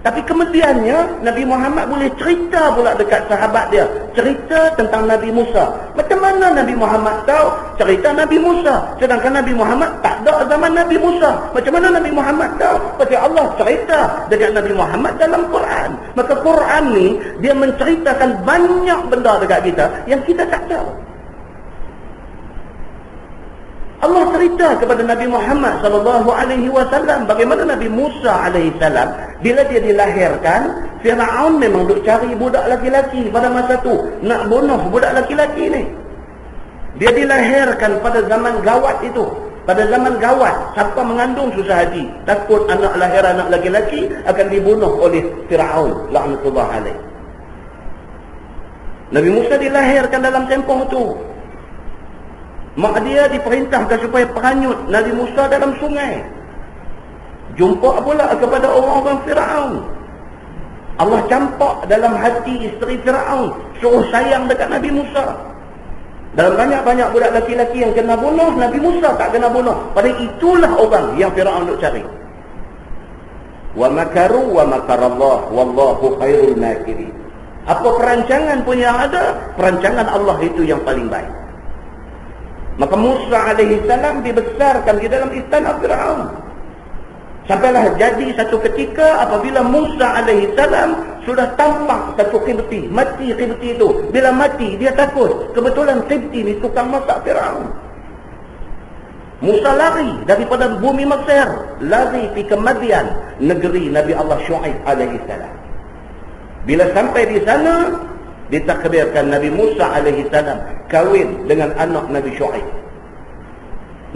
Tapi kemudiannya Nabi Muhammad boleh cerita pula dekat sahabat dia, cerita tentang Nabi Musa. Macam mana Nabi Muhammad tahu cerita Nabi Musa, sedangkan Nabi Muhammad tak ada zaman Nabi Musa? Macam mana Nabi Muhammad tahu? Pasal Allah cerita dekat Nabi Muhammad dalam Quran. Maka Quran ni dia menceritakan banyak benda dekat kita yang kita tak tahu. Allah cerita kepada Nabi Muhammad sallallahu alaihi wasallam bagaimana Nabi Musa alaihi salam bila dia dilahirkan, Firaun memang duk cari budak laki-laki pada masa tu, nak bunuh budak laki-laki ni. Dia dilahirkan pada zaman gawat itu. Pada zaman gawat, siapa mengandung susah hati, takut anak lahir anak laki-laki akan dibunuh oleh Firaun laknatullah alaihi. Nabi Musa dilahirkan dalam tempoh itu. Mak dia diperintahkan supaya peranyut Nabi Musa dalam sungai. Jumpa pula kepada orang-orang Firaun. Allah campak dalam hati isteri Firaun, suruh sayang dekat Nabi Musa. Dalam banyak-banyak budak laki-laki yang kena bunuh, Nabi Musa tak kena bunuh. Padahal itulah orang yang Firaun nak cari. Wa makaru wa makarallah wallahu khairul makirin. Apa perancangan pun yang ada, perancangan Allah itu yang paling baik. Maka Musa alaihi salam dibesarkan di dalam istana Firaun. Sampailah jadi satu ketika apabila Musa alaihi salam sudah tampak satu Qibti, mati Qibti itu. Bila mati dia takut. Kebetulan Qibti ni tukang masak Firaun. Musa lari daripada bumi Mesir, lari pergi ke Madian, negeri Nabi Allah Syuaib alaihi salam. Bila sampai di sana, ditakbirkan Nabi Musa alaihi salam kahwin dengan anak Nabi Syuaib.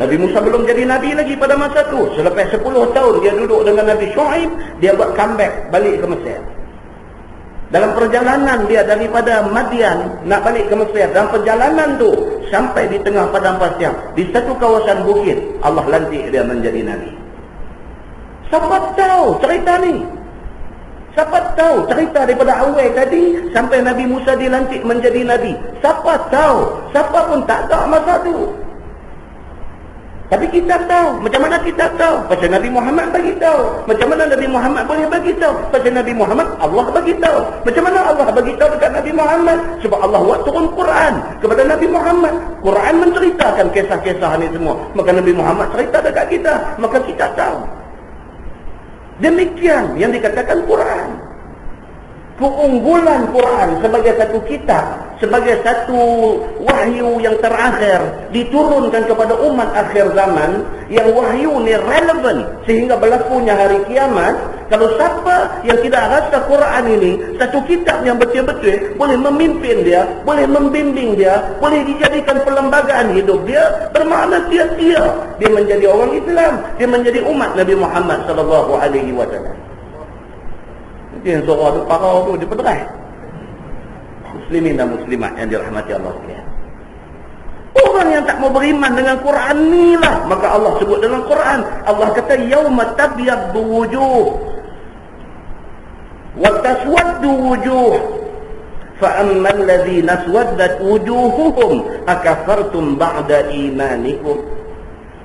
Nabi Musa belum jadi Nabi lagi pada masa tu. Selepas 10 tahun dia duduk dengan Nabi Syuaib, dia buat comeback balik ke Mesir. Dalam perjalanan dia daripada Madian nak balik ke Mesir, dalam perjalanan tu sampai di tengah padang pasir, di satu kawasan bukit, Allah lantik dia menjadi Nabi. Siapa tahu cerita ni? Siapa tahu cerita daripada awal tadi sampai Nabi Musa dilantik menjadi Nabi? Siapa tahu? Siapa pun tak tahu masa tu. Tapi kita tahu. Macam mana kita tahu? Pasal Nabi Muhammad bagi tahu. Macam mana Nabi Muhammad boleh bagi tahu? Pasal Nabi Muhammad Allah bagi tahu. Macam mana Allah bagi tahu dekat Nabi Muhammad? Sebab Allah buat turun Quran kepada Nabi Muhammad. Quran menceritakan kisah-kisah ni semua. Maka Nabi Muhammad cerita dekat kita. Maka kita tahu. Demikian yang dikatakan Quran. Keunggulan Quran sebagai satu kitab, sebagai satu wahyu yang terakhir diturunkan kepada umat akhir zaman, yang wahyu ni relevan sehingga berlakunya hari kiamat. Kalau siapa yang tidak rasa Quran ini satu kitab yang betul-betul boleh memimpin dia, boleh membimbing dia, boleh dijadikan perlembagaan hidup dia, bermakna dia menjadi orang Islam, dia menjadi umat Nabi Muhammad sallallahu alaihi wasallam. Yang surah tu parau tu dia pederai. Muslimin dan muslimat yang dirahmati Allah sekalian. Orang yang tak mau beriman dengan Quran ni lah, maka Allah sebut dalam Quran, Allah kata yauma tabyaddu wujuh wa taswaddu wujuh fa ammal ladzina aswaddat wujuhuhum akafartum ba'da imanikum.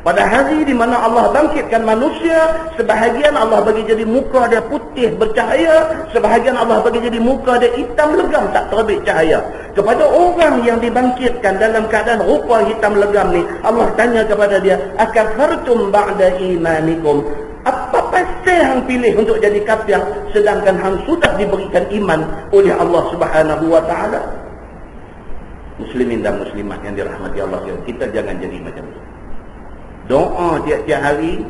Pada hari di mana Allah bangkitkan manusia, sebahagian Allah bagi jadi muka dia putih bercahaya, sebahagian Allah bagi jadi muka dia hitam legam tak terbit cahaya. Kepada orang yang dibangkitkan dalam keadaan rupa hitam legam ni, Allah tanya kepada dia, akafartum ba'da imanikum. Apa pasal hang pilih untuk jadi kafir sedangkan hang sudah diberikan iman oleh Allah Subhanahu wa taala? Muslimin dan muslimat yang dirahmati Allah, kita jangan jadi macam itu. Doa tiap-tiap hari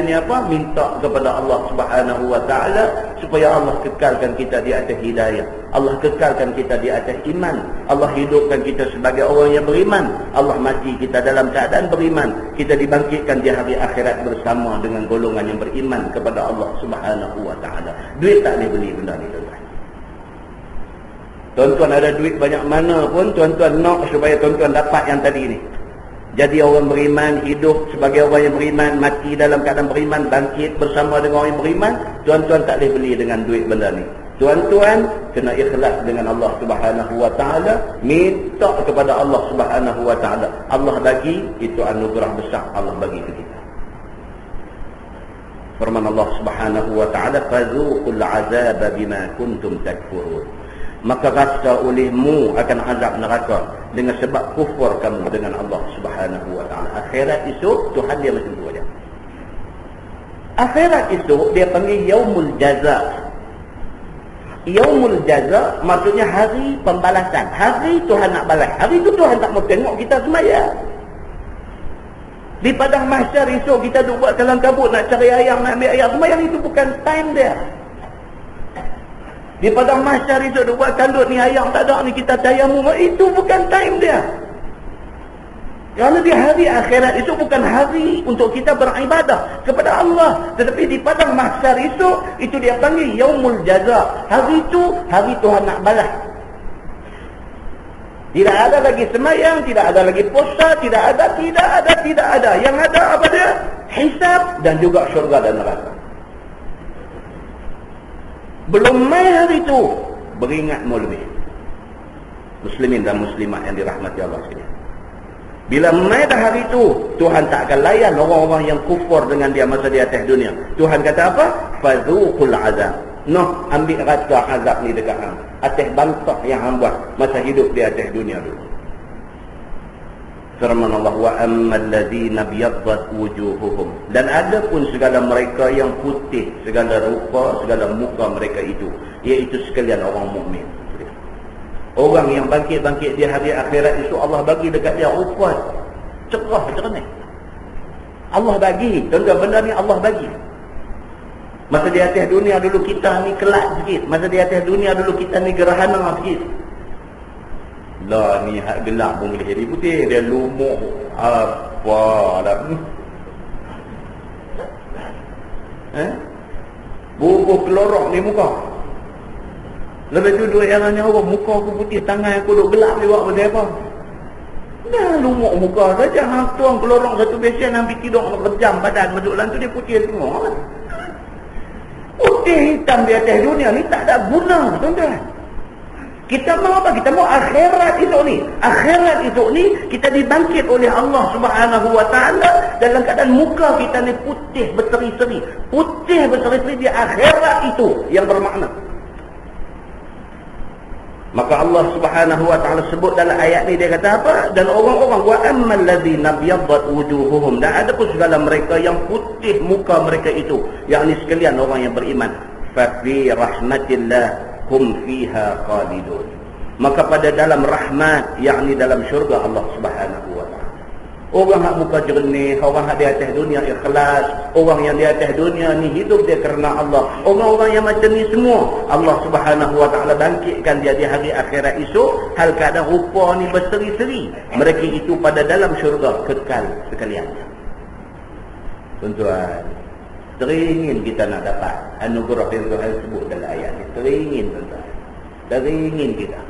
ni apa? Minta kepada Allah Subhanahu wa taala supaya Allah kekalkan kita di atas hidayah. Allah kekalkan kita di atas iman. Allah hidupkan kita sebagai orang yang beriman. Allah mati kita dalam keadaan beriman. Kita dibangkitkan di hari akhirat bersama dengan golongan yang beriman kepada Allah Subhanahu wa taala. Duit tak boleh beli benda ni, tuan-tuan. Tuan-tuan ada duit banyak mana pun, tuan-tuan nak supaya tuan-tuan dapat yang tadi ni. Jadi orang beriman, hidup sebagai orang yang beriman, mati dalam keadaan beriman, bangkit bersama dengan orang yang beriman. Tuan-tuan tak boleh beli dengan duit benda ni. Tuan-tuan kena ikhlas dengan Allah Subhanahu wa taala, minta kepada Allah Subhanahu wa taala. Allah bagi, itu anugerah besar Allah bagi ke kita. Firman Allah Subhanahu wa taala, "Fadzuqul 'adzaba bima kuntum takfurun." Maka rasa olehmu akan azab neraka dengan sebab kufur kamu dengan Allah Subhanahu wa taala. Akhirat esok Tuhan dia macam tu aja. Akhirat esok dia panggil yaumul jaza. Yaumul jaza maksudnya hari pembalasan. Hari Tuhan nak balas. Hari itu Tuhan tak mau tengok kita sembahyang. Di padang mahsyar esok kita duduk buat kalang kabut nak cari ayam, nak ambil ayam sembahyang, itu bukan time dia. Di padang mahsyar itu dia buat kandut ni ayam tak ada ni kita tayamum, itu bukan time dia. Kerana di hari akhirat itu bukan hari untuk kita beribadah kepada Allah, tetapi di padang mahsyar itu dia panggil yaumul jaza. Hari itu hari Tuhan nak balas. Tidak ada lagi sembahyang, tidak ada lagi puasa, tidak ada. Yang ada apa dia? Hisab dan juga syurga dan neraka. Belum mai hari itu, beringatmu lebih. Muslimin dan muslimat yang dirahmati Allah sekalian. Bila mai dah hari itu, Tuhan tak akan layan orang-orang yang kufur dengan dia masa di atas dunia. Tuhan kata apa? Fadzuqul 'adzab. Noh, ambil rasa azab ni dekat hang. Atas bangsa yang hang buat masa hidup di atas dunia dulu. Firman Allah, wa ammal ladzina biyaddat wujuhuhum, dan ada pun segala mereka yang putih, segala rupa, segala muka mereka itu, iaitu sekalian orang mukmin. Orang yang bangkit-bangkit di hari akhirat itu, Allah bagi dekat dia rupa cerah jernih. Allah bagi, tuan-tuan, benda ni Allah bagi. Masa di atas dunia dulu kita ni kelak sikit, masa di atas dunia dulu kita ni gerhana sikit. Lah ni hak gelap pun boleh jadi putih, dia lumuk apa dah. Bubuh kelorok ni muka. Lepas tu duit yang nanya orang, muka aku putih, tangan aku duk gelap ni buat benda apa? Dah lumuk muka saja, hang tuang kelorok satu besen, ambil tidur rejam badan masuk dalam tu dia putih semua. Putih hitam di atas dunia ni tak ada guna, tuan-tuan. Kita mau apa? Kita mau akhirat itu ni. Akhirat itu ni kita dibangkit oleh Allah Subhanahu wa taala dalam keadaan muka kita ni putih berseri-seri. Putih berseri-seri di akhirat itu yang bermakna. Maka Allah Subhanahu wa taala sebut dalam ayat ni, dia kata apa? Dan orang-orang wa ammal ladzina biyaddat wujuhuhum, dan ada pun segala mereka yang putih muka mereka itu, yakni sekalian orang yang beriman, fa fi rahmatillah hum fiha khalidun, maka pada dalam rahmat, yakni dalam syurga Allah Subhanahu wa taala. Orang hak muka jernih, orang hak di atas dunia ikhlas, orang yang di atas dunia ni hidup dia kerana Allah. Orang-orang yang macam ni semua Allah Subhanahu wa taala bangkitkan dia di hari akhirat esok, hal keadaan rupa ni berseri-seri. Mereka itu pada dalam syurga kekal sekalian. Tuan-tuan, teringin kita nak dapat anugerah yang Tuhan sebut dalam ayat ni. Teringin tuan-tuan. Teringin kita.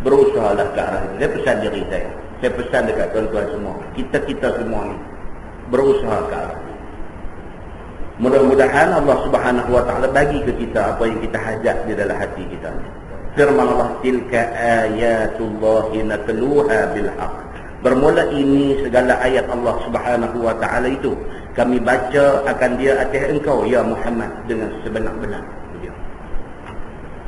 Berusahalah ke arah ini. Saya pesan diri saya. Saya pesan dekat tuan-tuan semua. Kita semua ni. Berusaha ke arah ini. Mudah-mudahan Allah Subhanahu wa taala bagi ke kita apa yang kita hajat di dalam hati kita ni. Firman Allah, tilka ayatullahi natluha bilhaq. Bermula ini segala ayat Allah Subhanahu wa taala itu kami baca akan dia atas engkau ya Muhammad dengan sebenar-benar.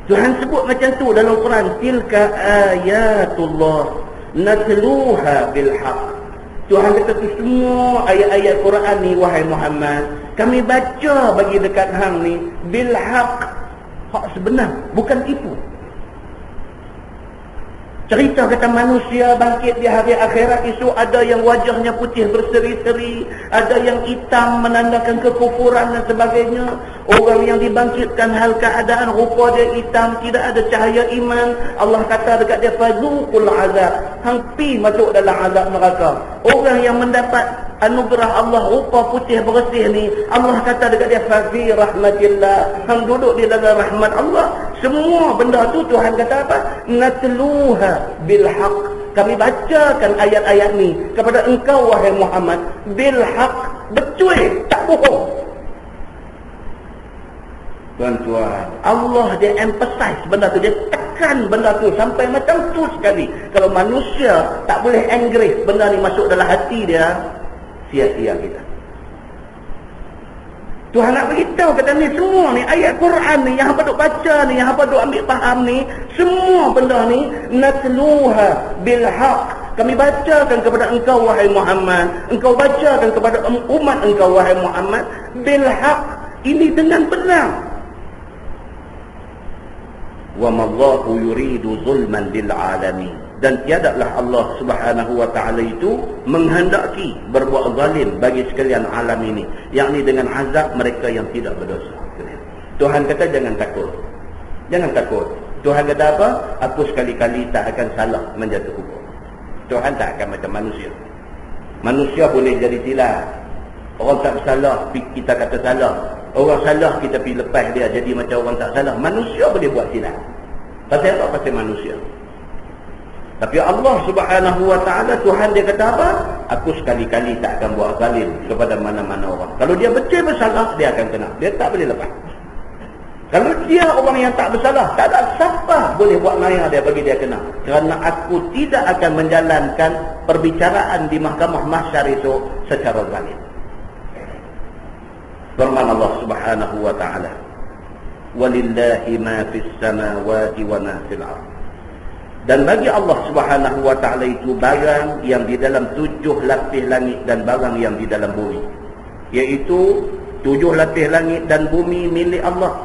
Tuhan sebut macam tu dalam Quran, tilka ayatullah natluha bilhaq. Tuhan kata tu semua ayat-ayat Quran ni wahai Muhammad, kami baca bagi dekat hang ni bilhaq, hak sebenar, bukan tipu. Cerita kata manusia bangkit di hari akhirat itu, ada yang wajahnya putih berseri-seri, ada yang hitam menandakan kekufuran dan sebagainya. Orang yang dibangkitkan hal keadaan rupa dia hitam, tidak ada cahaya iman. Allah kata dekat dia, fadzuqul azab, hang pi masuk dalam azab neraka. Orang yang mendapat anugerah Allah rupa putih bersih ni, Allah kata dekat dia, fa fi rahmatillah, hang duduk di dalam rahmat Allah. Semua benda tu Tuhan kata apa? Natluha bilhaq, kami bacakan ayat-ayat ni kepada engkau wahai Muhammad bilhaq, betul, tak bohong. Tuan-tuan, Allah dia emphasize benda tu, dia tekan benda tu sampai macam tu sekali. Kalau manusia tak boleh engrave benda ni masuk dalam hati dia, sia-sia kita. Tuhan nak beritahu kata ni semua ni ayat Quran ni yang hangpa duk baca ni, yang hangpa duk ambil faham ni, semua benda ni natluha bilhaq, kami bacakan kepada engkau wahai Muhammad, engkau bacakan kepada umat engkau wahai Muhammad bilhaq, ini dengan benar. Wa mallahu yuridu zulman lil alamin, dan tiadalah Allah Subhanahu wa taala itu menghendaki berbuat zalim bagi sekalian alam ini, yakni dengan azab mereka yang tidak berdosa. Tuhan kata jangan takut. Jangan takut. Tuhan kata apa? Aku sekali-kali tak akan salah menjatuh hukum. Tuhan tak akan macam manusia. Manusia boleh jadi silap. Orang tak bersalah kita kata salah. Orang salah kita pergi lepas dia jadi macam orang tak salah. Manusia boleh buat silap. Pasal apa? Pasal manusia. Tapi Allah Subhanahu wa taala, Tuhan dia kata apa? Aku sekali-kali tak akan buat zalim kepada mana-mana orang. Kalau dia betul bersalah, dia akan kena. Dia tak boleh lepas. Kalau dia orang yang tak bersalah, tak ada siapa boleh buat naya dia bagi dia kena. Kerana aku tidak akan menjalankan perbicaraan di mahkamah mahsyar itu secara zalim. Firman Allah Subhanahu wa taala, walillahi ma fis samawati wa ma fil ardh. Dan bagi Allah Subhanahu wa taala itu barang yang di dalam 7 lapis langit dan barang yang di dalam bumi. Iaitu 7 lapis langit dan bumi milik Allah.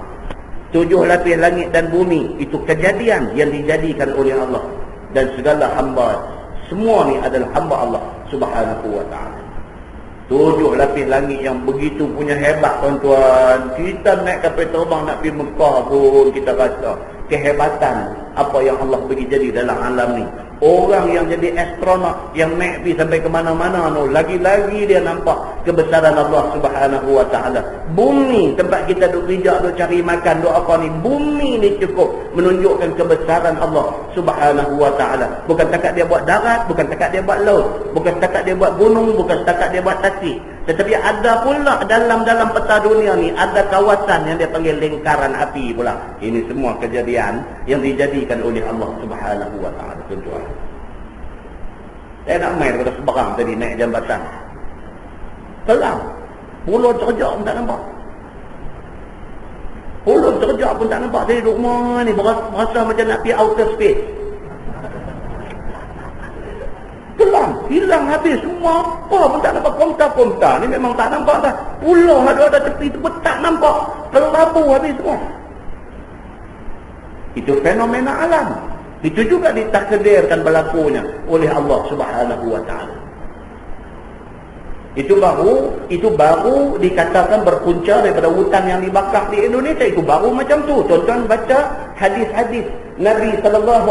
7 lapis langit dan bumi itu kejadian yang dijadikan oleh Allah, dan segala hamba, semua ni adalah hamba Allah Subhanahu wa taala. 7 lapis langit yang begitu punya hebat tuan-tuan. Kita naik kapal terbang nak pergi Mekah pun kita rasa kehebatan apa yang Allah bagi jadi dalam alam ni. Orang yang jadi astronot, yang naik pergi sampai ke mana-mana tu, lagi-lagi dia nampak kebesaran Allah Subhanahu wa taala. Bumi tempat kita duk pijak, duk cari makan, duk apa ni, bumi ni cukup menunjukkan kebesaran Allah Subhanahu wa taala. Bukan takat dia buat darat, bukan takat dia buat laut, bukan takat dia buat gunung, bukan takat dia buat tasik. Tetapi ada pula dalam peta dunia ni, ada kawasan yang dia panggil lingkaran api pula. Ini semua kejadian yang dijadikan oleh Allah Subhanahu wa ta'ala. Tuan-tuan, saya nak main pada seberang tadi, naik jambatan. Kelam. Pulau terjak pun tak nampak. Pulau terjak pun tak nampak. Dari rumah ni berasa macam nak pergi outer space. Kelam. Hilang habis semua. Apa pun tak nampak. Komta-komta ni memang tak nampak dah. Pulau ada tepi tu pun tak nampak. Kelabu habis semua. Itu fenomena alam. Itu juga ditakdirkan berlakunya oleh Allah Subhanahu wa ta'ala. Itu baru dikatakan berpunca daripada hutan yang dibakar di Indonesia. Itu baru macam tu. Tuan-tuan baca hadis-hadis Nabi SAW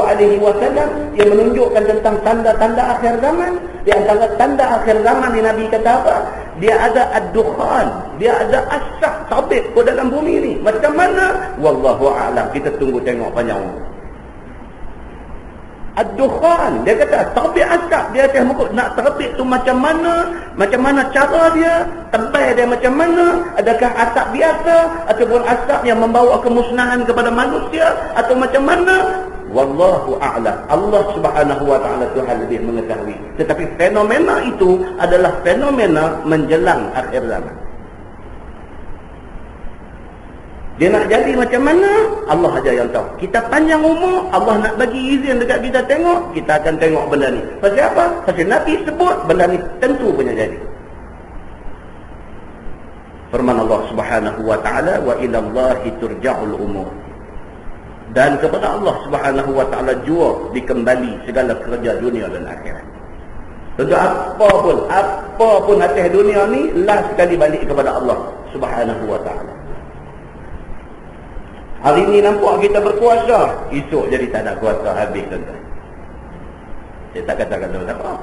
yang menunjukkan tentang tanda-tanda akhir zaman. Di antara tanda akhir zaman ni Nabi kata apa? Dia ada ad-dukhan, dia ada asap tabik ke dalam bumi ni. Macam mana? Wallahu a'lam. Kita tunggu tengok panjang umur. Ad-dukhan, dia kata terbit asap dia atas muka. Nak terbit tu macam mana cara dia, tebal dia macam mana, adakah asap biasa ataupun asap yang membawa kemusnahan kepada manusia atau macam mana? Wallahu a'lam. Allah Subhanahu wa ta'ala Tuhan lebih mengetahui. Tetapi fenomena itu adalah fenomena menjelang akhir zaman. Dia nak jadi macam mana? Allah aja yang tahu. Kita panjang umur, Allah nak bagi izin dekat kita tengok, kita akan tengok benda ni. Pasal apa? Pasal Nabi sebut benda ni tentu punya jadi. Firman Allah Subhanahu wa ta'ala, wa ila Allahi turja'ul umur. Dan kepada Allah Subhanahu wa ta'ala jua dikembali segala kerja dunia dan akhirat. Tentu apa pun atas dunia ni last sekali balik kepada Allah Subhanahu wa ta'ala. Hari ni nampak kita berkuasa, esok jadi tak ada kuasa, habis tuan-tuan. Saya tak katakan tuan-tuan apa.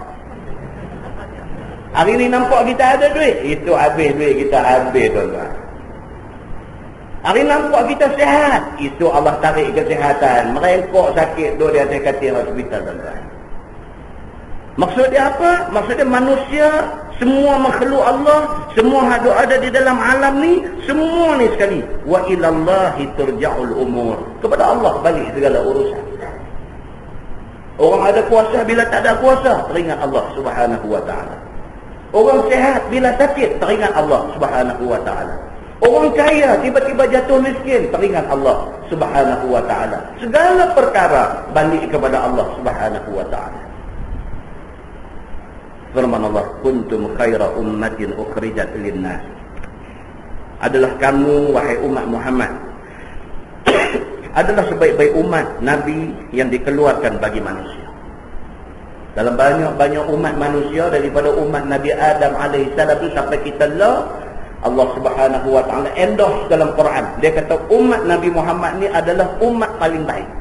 Hari ni nampak kita ada duit, esok habis duit kita, habis tuan-tuan. Hari ni nampak kita sihat, esok Allah tarik kesihatan, merengkok sakit tu di atas katil hospital tuan-tuan. Maksud dia apa? Maksud dia manusia, semua makhluk Allah, semua ada di dalam alam ni, semua ni sekali. Wa ilallahi turja'ul umur. Kepada Allah balik segala urusan. Orang ada kuasa, bila tak ada kuasa, teringat Allah Subhanahu wa ta'ala. Orang sehat, bila sakit, teringat Allah Subhanahu wa ta'ala. Orang kaya, tiba-tiba jatuh miskin, teringat Allah Subhanahu wa ta'ala. Segala perkara balik kepada Allah Subhanahu wa ta'ala. Firman Allah, kuntum khaira ummatin ukhrijat linnas. Adalah kamu wahai umat Muhammad adalah sebaik-baik umat Nabi yang dikeluarkan bagi manusia. Dalam banyak umat manusia, daripada umat Nabi Adam alaihissalam itu sampai kita lah, Allah Subhanahu wa ta'ala endorse dalam Quran. Dia kata umat Nabi Muhammad ni adalah umat paling baik.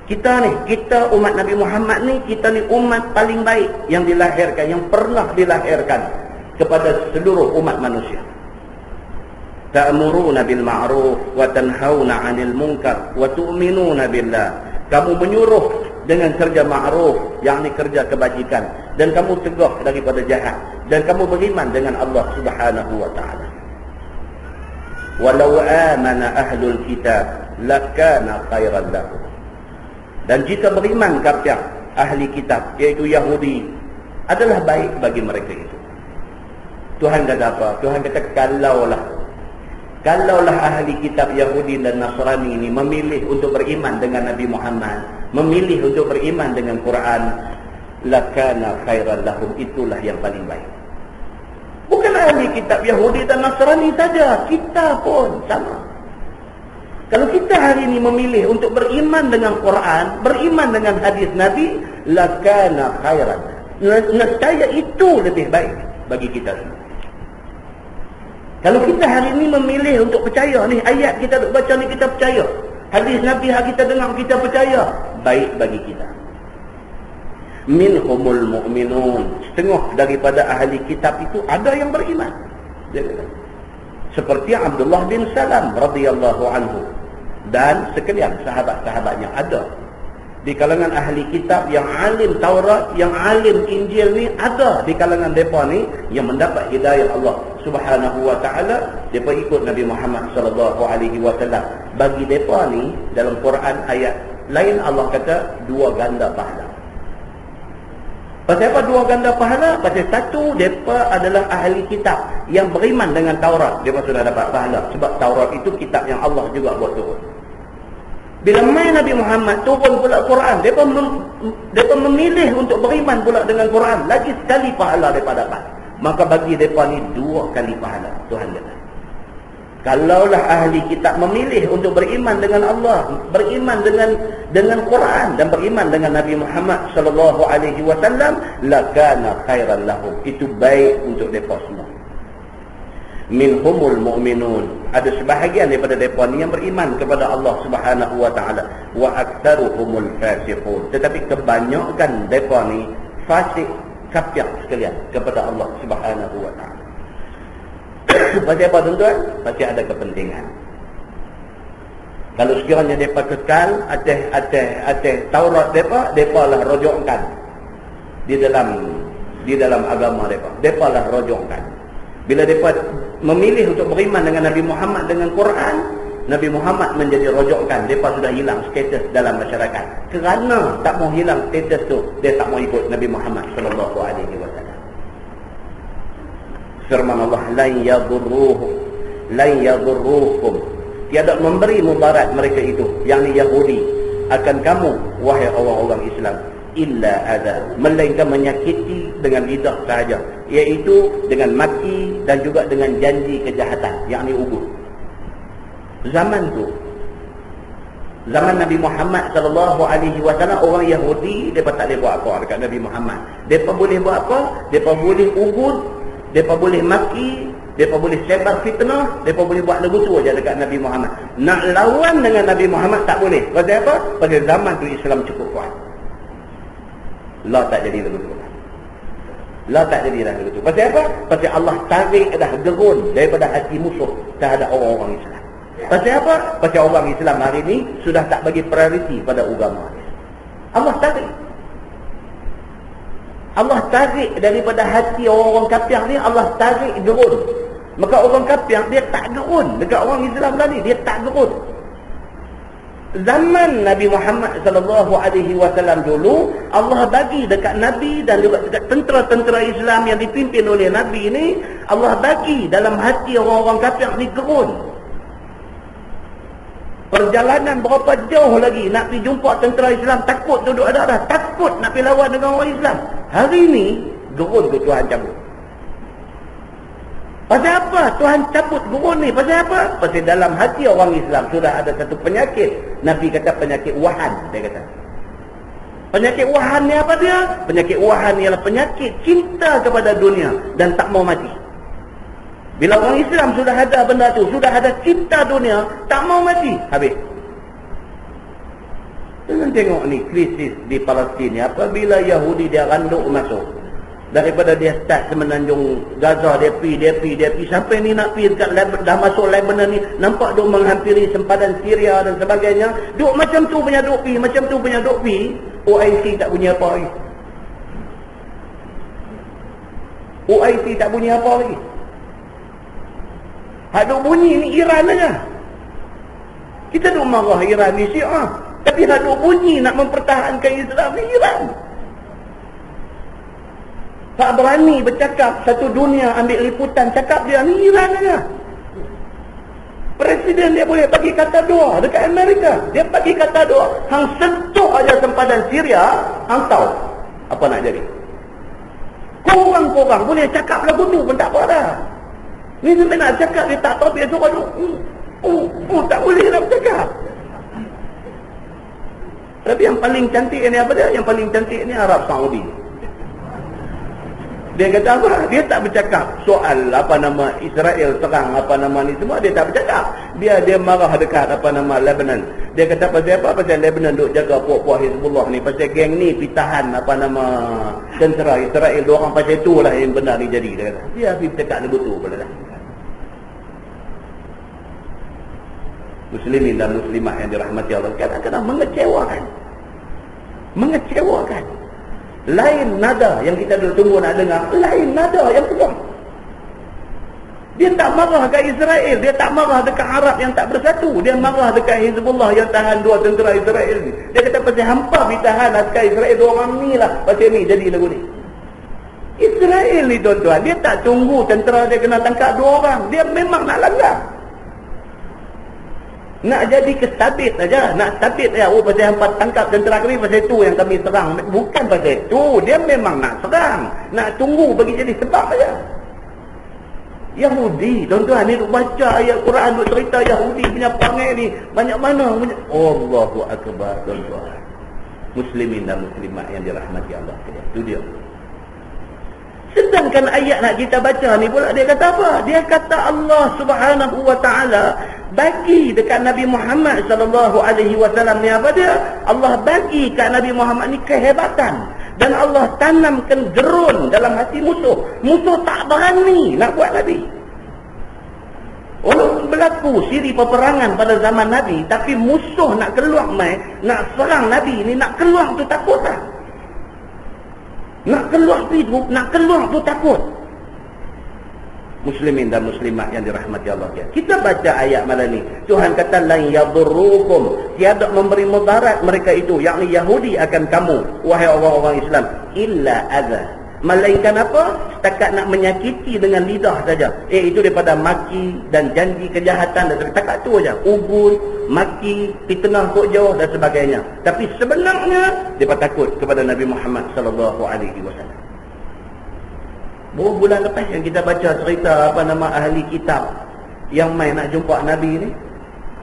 Kita umat Nabi Muhammad ni, kita ni umat paling baik yang dilahirkan, yang pernah dilahirkan kepada seluruh umat manusia. Ta'muruna bil ma'ruf wa tanhauna 'anil munkar wa tu'minuna billah. Kamu menyuruh dengan kerja ma'ruf, yakni kerja kebajikan, dan kamu cegah daripada jahat, dan kamu beriman dengan Allah Subhanahu wa ta'ala. Walau amana ahlul kitab lakana khairan lahum. Dan jika beriman kafir ahli kitab, iaitu Yahudi, adalah baik bagi mereka itu. Tuhan kata apa? Tuhan kata kalaulah ahli kitab Yahudi dan Nasrani ini memilih untuk beriman dengan Nabi Muhammad, memilih untuk beriman dengan Quran, lakana khairan lahum, itulah yang paling baik. Bukan ahli kitab Yahudi dan Nasrani saja, kita pun sama. Kalau kita hari ini memilih untuk beriman dengan Quran, beriman dengan hadis Nabi, lakana khairan. Nescaya itu lebih baik bagi kita semua. Kalau kita hari ini memilih untuk percaya ni, ayat kita baca ni kita percaya, hadis Nabi kita dengar kita percaya, baik bagi kita. Minhumul mu'minun, setengah daripada ahli kitab itu ada yang beriman. Seperti Abdullah bin Salam radhiyallahu anhu dan sekalian sahabat-sahabatnya ada Di kalangan ahli kitab yang alim Taurat, yang alim Injil ni, ada di kalangan mereka ni yang mendapat hidayah Allah Subhanahu wa taala, mereka ikut Nabi Muhammad sallallahu alaihi wasallam. Bagi mereka ni dalam Quran ayat lain Allah kata dua ganda pahala. Pasal apa dua ganda pahala? Pasal satu, mereka adalah ahli kitab yang beriman dengan Taurat, mereka sudah dapat pahala. Sebab Taurat itu kitab yang Allah juga buat turun. Bila mai Nabi Muhammad turun pula Quran, mereka memilih untuk beriman pula dengan Quran, lagi sekali pahala mereka dapat. Maka bagi mereka ni dua kali pahala. Tuhan kata, kalaulah ahli kitab memilih untuk beriman dengan Allah, beriman dengan Quran dan beriman dengan Nabi Muhammad sallallahu alaihi wasallam, lakana khairan lahum, itu baik untuk mereka semua. Minhumul mu'minun, ada sebahagian daripada mereka ni yang beriman kepada Allah Subhanahu wa taala, wa aktsaruhumul fasiqun, tetapi kebanyakan mereka ni fasik, kafir sekalian kepada Allah Subhanahu wa taala. Pasal apa tuan-tuan? Pasal ada kepentingan. Kalau sekiranya mereka kekal atas Taurat mereka lah rojokkan di dalam agama mereka lah rojokkan. Bila mereka memilih untuk beriman dengan Nabi Muhammad dengan Quran, Nabi Muhammad menjadi rojokkan, mereka sudah hilang status dalam masyarakat. Kerana tak mau hilang status tu, dia tak mau ikut Nabi Muhammad sallallahu alaihi wasallam. Firman Allah, lan yadurruhum, tiada memberi mudarat mereka itu, yakni Yahudi, akan kamu wahai orang-orang Islam, illa adza, melainkan menyakiti dengan lidah sahaja, iaitu dengan maki dan juga dengan janji kejahatan, yakni ugut. Zaman Nabi Muhammad sallallahu alaihi wasallam, orang Yahudi depa tak boleh buat apa dekat Nabi Muhammad. Depa boleh buat apa? Depa boleh ugut, depa boleh maki, depa boleh sebar fitnah, depa boleh buat lagu tu aja dekat Nabi Muhammad. Nak lawan dengan Nabi Muhammad tak boleh. Pasal apa? Pasal zaman tu Islam cukup kuat. La tak jadi lagu tu. La tak jadi dah lagu tu. Pasal apa? Pasal Allah tarik dah gerun daripada hati musuh terhadap orang-orang Islam. Pasal apa? Pasal orang Islam hari ni sudah tak bagi prioriti pada agama. Allah tarik. Allah tarik daripada hati orang-orang kafir ni, Allah tarik gerun. Maka orang kafir dia tak gerun dekat orang Islam tadi, dia tak gerun. Zaman Nabi Muhammad sallallahu alaihi wasallam dulu, Allah bagi dekat Nabi dan juga dekat tentera-tentera Islam yang dipimpin oleh Nabi ni, Allah bagi dalam hati orang-orang kafir ni gerun. Perjalanan berapa jauh lagi nak pergi jumpa tentera Islam, takut duduk ada dah, takut nak pergi lawan dengan orang Islam. Hari ni gerun tu Tuhan cabut. Pasal apa Tuhan cabut gerun ni? Pasal apa? Pasal dalam hati orang Islam sudah ada satu penyakit. Nabi kata penyakit wahan, dia kata. Penyakit wahan ni apa dia? Penyakit wahan ialah penyakit cinta kepada dunia dan tak mau mati. Bila orang Islam sudah ada benda tu, sudah ada cinta dunia, tak mau mati, habis. Jangan tengok ni krisis di Palestin ni, apabila Yahudi dia randuk masuk, daripada dia start semenanjung Gaza, dia pergi sampai ni nak pergi dekat Lebanon, dah masuk Lebanon ni, nampak duk menghampiri sempadan Syria dan sebagainya, duk macam tu punya duk pergi, macam tu punya duk pergi. OIC tak bunyi apa lagi. OIC tak bunyi apa lagi. Hak duk bunyi ni Iran aja. Kita duk marah Iran ni Syiah, tapi hak duk bunyi nak mempertahankan Islam ni Iran. Tak berani bercakap, satu dunia ambil liputan cakap dia ni Iran aja. Presiden dia boleh bagi kata dua dekat Amerika, dia bagi kata dua, hang sentuh aja sempadan Syria, hang tahu apa nak jadi. Korang-korang boleh cakap lagu tu pun tak apa dah. Ni sampai nak cakap dia tak tahu, dia suruh tak boleh nak bercakap. Tapi yang paling cantik ni apa dia? Yang paling cantik ni Arab Saudi. Dia kata apa? Dia tak bercakap soal apa nama Israel serang apa nama ni semua, dia tak bercakap. Dia marah dekat apa nama Lebanon. Dia kata pasal apa? Pasal Lebanon duk jaga puak-puak Hizbullah ni, pasal geng ni pitahan apa nama tentera Israel, dua orang pasal itulah yang benar ni jadi, dia kata. Dia pergi bercakap dia betul pada dah. Muslimin dan muslimah yang dirahmati Allah, kadang-kadang mengecewakan. Mengecewakan. Lain nada yang kita dulu tunggu nak dengar, lain nada yang keluar. Dia tak marah dekat Israel, dia tak marah dekat Arab yang tak bersatu, dia marah dekat Hizbullah yang tahan 2 tentera Israel ni. Dia kata pasal hampa ditahan askar Israel 2 orang ni lah, pasal ni jadi lagu ni. Israel ni tuan-tuan, dia tak tunggu tentera dia kena tangkap 2 orang, dia memang nak langgar. Nak jadi kesabit saja, nak sabit saja. Oh, pasal hampa tangkap tentera kami, pasal itu yang kami serang. Bukan pasal itu, dia memang nak serang, nak tunggu bagi jadi sebab saja. Yahudi, tuan-tuan, ni duk baca ayat Quran, duk cerita Yahudi punya perangai ni banyak mana. Allahu Akbar, tuan-tuan. Muslimin dan muslimat yang dirahmati Allah. Itu dia. Sedangkan ayat nak kita baca ni pula dia kata apa? Dia kata Allah Subhanahu wa taala bagi dekat Nabi Muhammad sallallahu alaihi wasallam ni apa dia? Allah bagi kat Nabi Muhammad ni kehebatan, dan Allah tanamkan gerun dalam hati musuh. Musuh tak berani nak buat Nabi. Walaupun berlaku siri peperangan pada zaman Nabi, tapi musuh nak keluar mai, nak serang Nabi ni, nak keluar tu takut tak? Nak keluar tu takut. Muslimin dan muslimat yang dirahmati Allah. Kita baca ayat malam ni, Tuhan kata lan yadurrukum, tiada memberi mudarat mereka itu, yakni Yahudi akan kamu wahai orang-orang Islam, illa adza, melainkan apa? Setakat nak menyakiti dengan lidah saja. Itu daripada maki dan janji kejahatan dan setakat tu aja. Ubun, maki, fitnah kok jauh dan sebagainya. Tapi sebenarnya depa takut kepada Nabi Muhammad sallallahu alaihi wasallam. Baru bulan lepas yang kita baca cerita apa nama ahli kitab yang mai nak jumpa Nabi ni.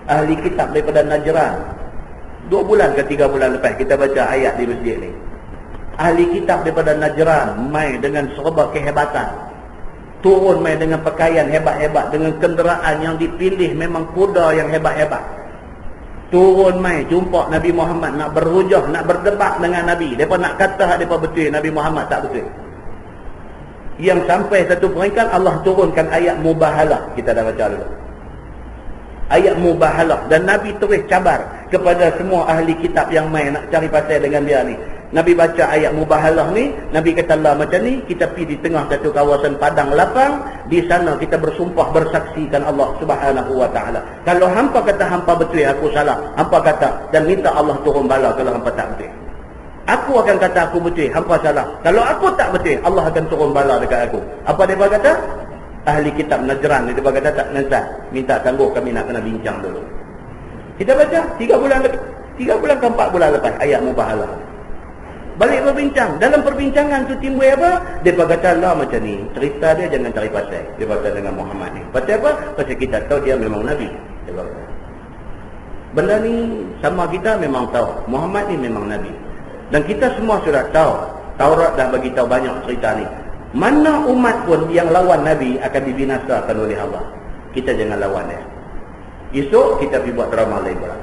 Ahli kitab daripada Najran. 2 bulan ke 3 bulan lepas kita baca ayat di masjid ni. Ahli kitab daripada Najran mai dengan serba kehebatan. Turun mai dengan pakaian hebat-hebat, dengan kenderaan yang dipilih memang kuda yang hebat-hebat. Turun mai jumpa Nabi Muhammad, nak berhujah, nak berdebat dengan Nabi. Depa nak kata depa betul, Nabi Muhammad tak betul. Yang sampai satu peringkat Allah turunkan ayat mubahalah. Kita dah baca dulu ayat mubahalah, dan Nabi terus cabar kepada semua ahli kitab yang main nak cari pasal dengan dia ni. Nabi baca ayat mubahalah ni, Nabi kata lah macam ni, kita pergi di tengah satu kawasan padang lapang, di sana kita bersumpah bersaksikan Allah Subhanahu wa taala. Kalau hampa kata hampa betul, aku salah. Hampa kata dan minta Allah turun bala kalau hampa tak betul. Aku akan kata aku betul, hampa salah. Kalau aku tak betul, Allah akan turun bala dekat aku. Apa dia kata? Ahli kitab Najran dia kata tak nazar, minta tangguh, kami nak kena bincang dulu. Kita baca 3 bulan ke 4 bulan lepas ayat mubahalah. Balik berbincang. Dalam perbincangan tu timbul apa? Dia kata lah macam ni, cerita dia jangan cari pasal. Dia kata dengan Muhammad ni. Pasal apa? Pasal kita tahu dia memang Nabi. Dia kata. Benda ni sama kita memang tahu. Muhammad ni memang Nabi. Dan kita semua sudah tahu. Taurat dah bagi tahu banyak cerita ni. Mana umat pun yang lawan Nabi akan dibinasakan oleh Allah. Kita jangan lawan dia. Esok kita pergi buat drama lain pula.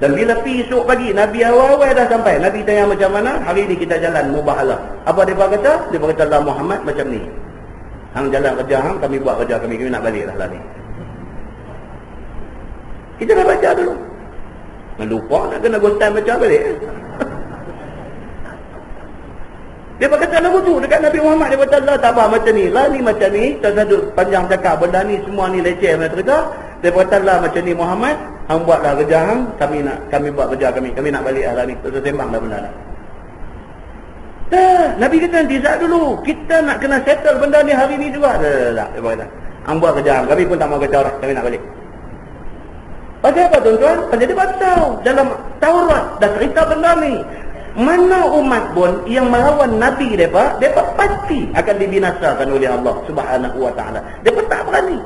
Dan bila pergi esok pagi, Nabi awal-awal dah sampai. Nabi tanya macam mana? Hari ni kita jalan mubahalah. Apa dia kata? Dia kata Allah Muhammad macam ni. Hang jalan kerja hang, kami buat kerja kami nak balik lah ni. Kita dah baca dulu. Lupa nak kena gontan baca balik. Dia berkata lagu tu dekat Nabi Muhammad. Dia kata Allah tak apa macam ni. Lah ni macam ni. Tersadut panjang cakap benda ni semua ni leceh macam cerita. Dia berkata lah macam ni Muhammad. Hang buatlah kerja hang. Kami buat kerja kami. Kami nak balik lah ni. Terus sembang dah benda ni. Nabi kata nanti sekejap dulu. Kita nak kena settle benda ni hari ni juga. Tak. Dia berkata hang buat kerja hang. Kami pun tak mau kata orang. Kami nak balik. Pasal apa tuan-tuan? Pasal dia baca dalam Taurat dah cerita benda ni. Mana umat pun yang melawan Nabi mereka pasti akan dibinasakan oleh Allah Subhanahu wa taala. Mereka tak berani.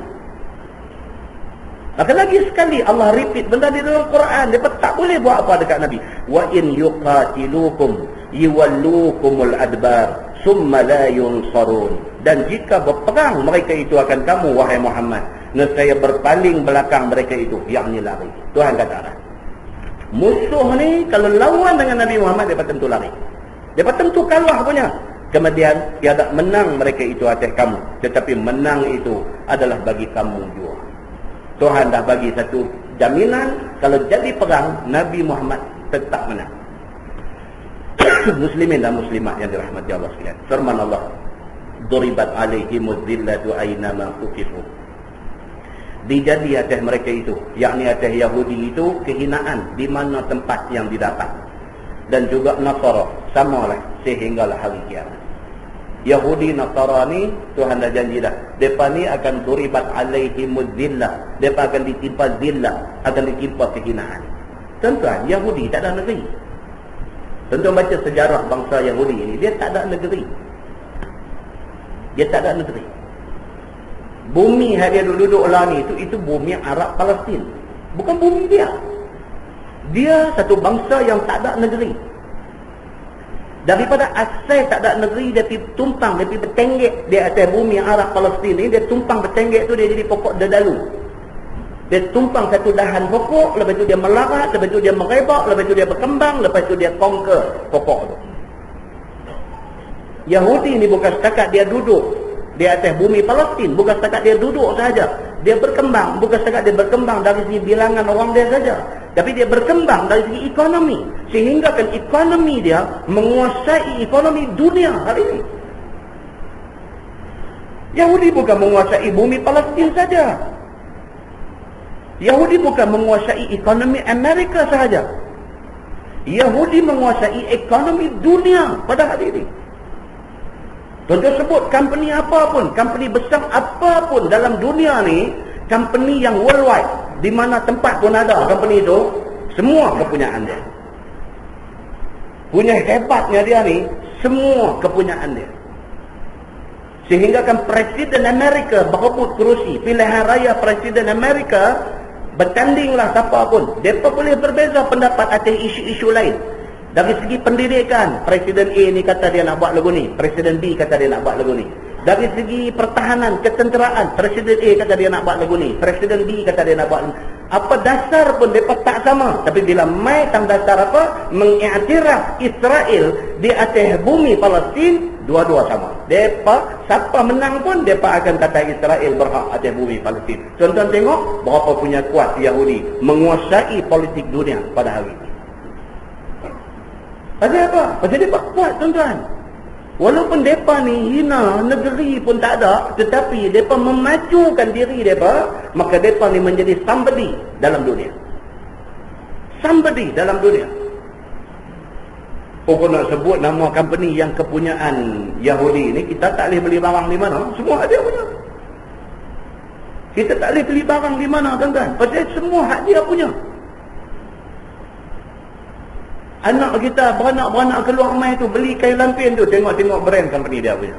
Maka lagi sekali Allah repeat benda di dalam Quran. Mereka tak boleh buat apa dekat Nabi. Wa in yuqatilukum yuwallukumul adbar summa la yunsarun. Dan jika berperang mereka itu akan kamu wahai Muhammad, nescaya berpaling belakang mereka itu, yakni lari. Tuhan kata musuh ni kalau lawan dengan Nabi Muhammad, dia tentu lari. Dia tentu kalah punya. Kemudian tiada menang mereka itu atas kamu, tetapi menang itu adalah bagi kamu juga. Tuhan dah bagi satu jaminan, kalau jadi perang Nabi Muhammad tetap menang. Muslimin dan muslimat yang dirahmati Allah sekalian. Firman Allah, "Duribat alaihimuz zillatu aynama tuqifu." Dijadi atas mereka itu, yakni atas Yahudi itu, kehinaan di mana tempat yang didapat. Dan juga Nasara, samalah sehinggalah hari kiamat. Yahudi, Nasara ni Tuhan dah janji dah, depa ni akan duribat alaihimuz zillah, depa akan ditimpa zillah, akan ditimpa kehinaan. Tuan-tuan, Yahudi tak ada negeri. Tuan-tuan baca sejarah bangsa Yahudi ini, dia tak ada negeri. Dia tak ada negeri. Bumi yang dia duduk lah ni, itu bumi Arab Palestin. Bukan bumi dia. Dia satu bangsa yang tak ada negeri. Daripada asal tak ada negeri, dia tumpang, dia bertenggek di atas bumi Arab Palestin ni, dia tumpang bertenggek tu, dia jadi pokok dedalu. Dia tumpang satu dahan pokok, lepas tu dia melarat, lepas tu dia merebak, lepas tu dia berkembang, lepas tu dia conquer pokok tu. Yahudi ni bukan setakat dia duduk di atas bumi Palestin, bukan setakat dia duduk saja. Dia berkembang, bukan setakat dia berkembang dari segi bilangan orang dia saja, tapi dia berkembang dari segi ekonomi, sehingga kan ekonomi dia menguasai ekonomi dunia hari ini. Yahudi bukan menguasai bumi Palestin saja. Yahudi bukan menguasai ekonomi Amerika sahaja. Yahudi menguasai ekonomi dunia pada hari ini. Tuan-tuan sebut company apapun, company besar apapun dalam dunia ni, company yang worldwide, di mana tempat pun ada company itu, semua kepunyaan dia. Punya hebatnya dia ni, semua kepunyaan dia. Sehingga kan Presiden Amerika berebut kerusi, pilihan raya Presiden Amerika, bertandinglah siapa pun. Mereka boleh berbeza pendapat atas isu-isu lain. Dari segi pendidikan, Presiden A ni kata dia nak buat lagu ni, Presiden B kata dia nak buat lagu ni. Dari segi pertahanan, ketenteraan, Presiden A kata dia nak buat lagu ni, Presiden B kata dia nak buat lagu ni. Apa dasar pun mereka tak sama. Tapi bila mai tang dasar apa, mengiktiraf Israel di atas bumi Palestin, dua-dua sama. Mereka, siapa menang pun, mereka akan kata Israel berhak atas bumi Palestin. Tuan-tuan tengok berapa punya kuat Yahudi menguasai politik dunia pada hari ini. Pasal apa? Pasal mereka kuat, tuan-tuan. Walaupun mereka ni hina, negeri pun tak ada, tetapi mereka memajukan diri mereka, maka mereka ni menjadi somebody dalam dunia. Somebody dalam dunia. Oh, nak sebut nama company yang kepunyaan Yahudi ni, kita tak boleh beli barang di mana? Semua dia punya. Kita tak boleh beli barang di mana, tuan-tuan? Pasal semua hak dia punya. Anak kita beranak-beranak keluar mai tu, beli kayu lampin tu, tengok-tengok brand company dia punya.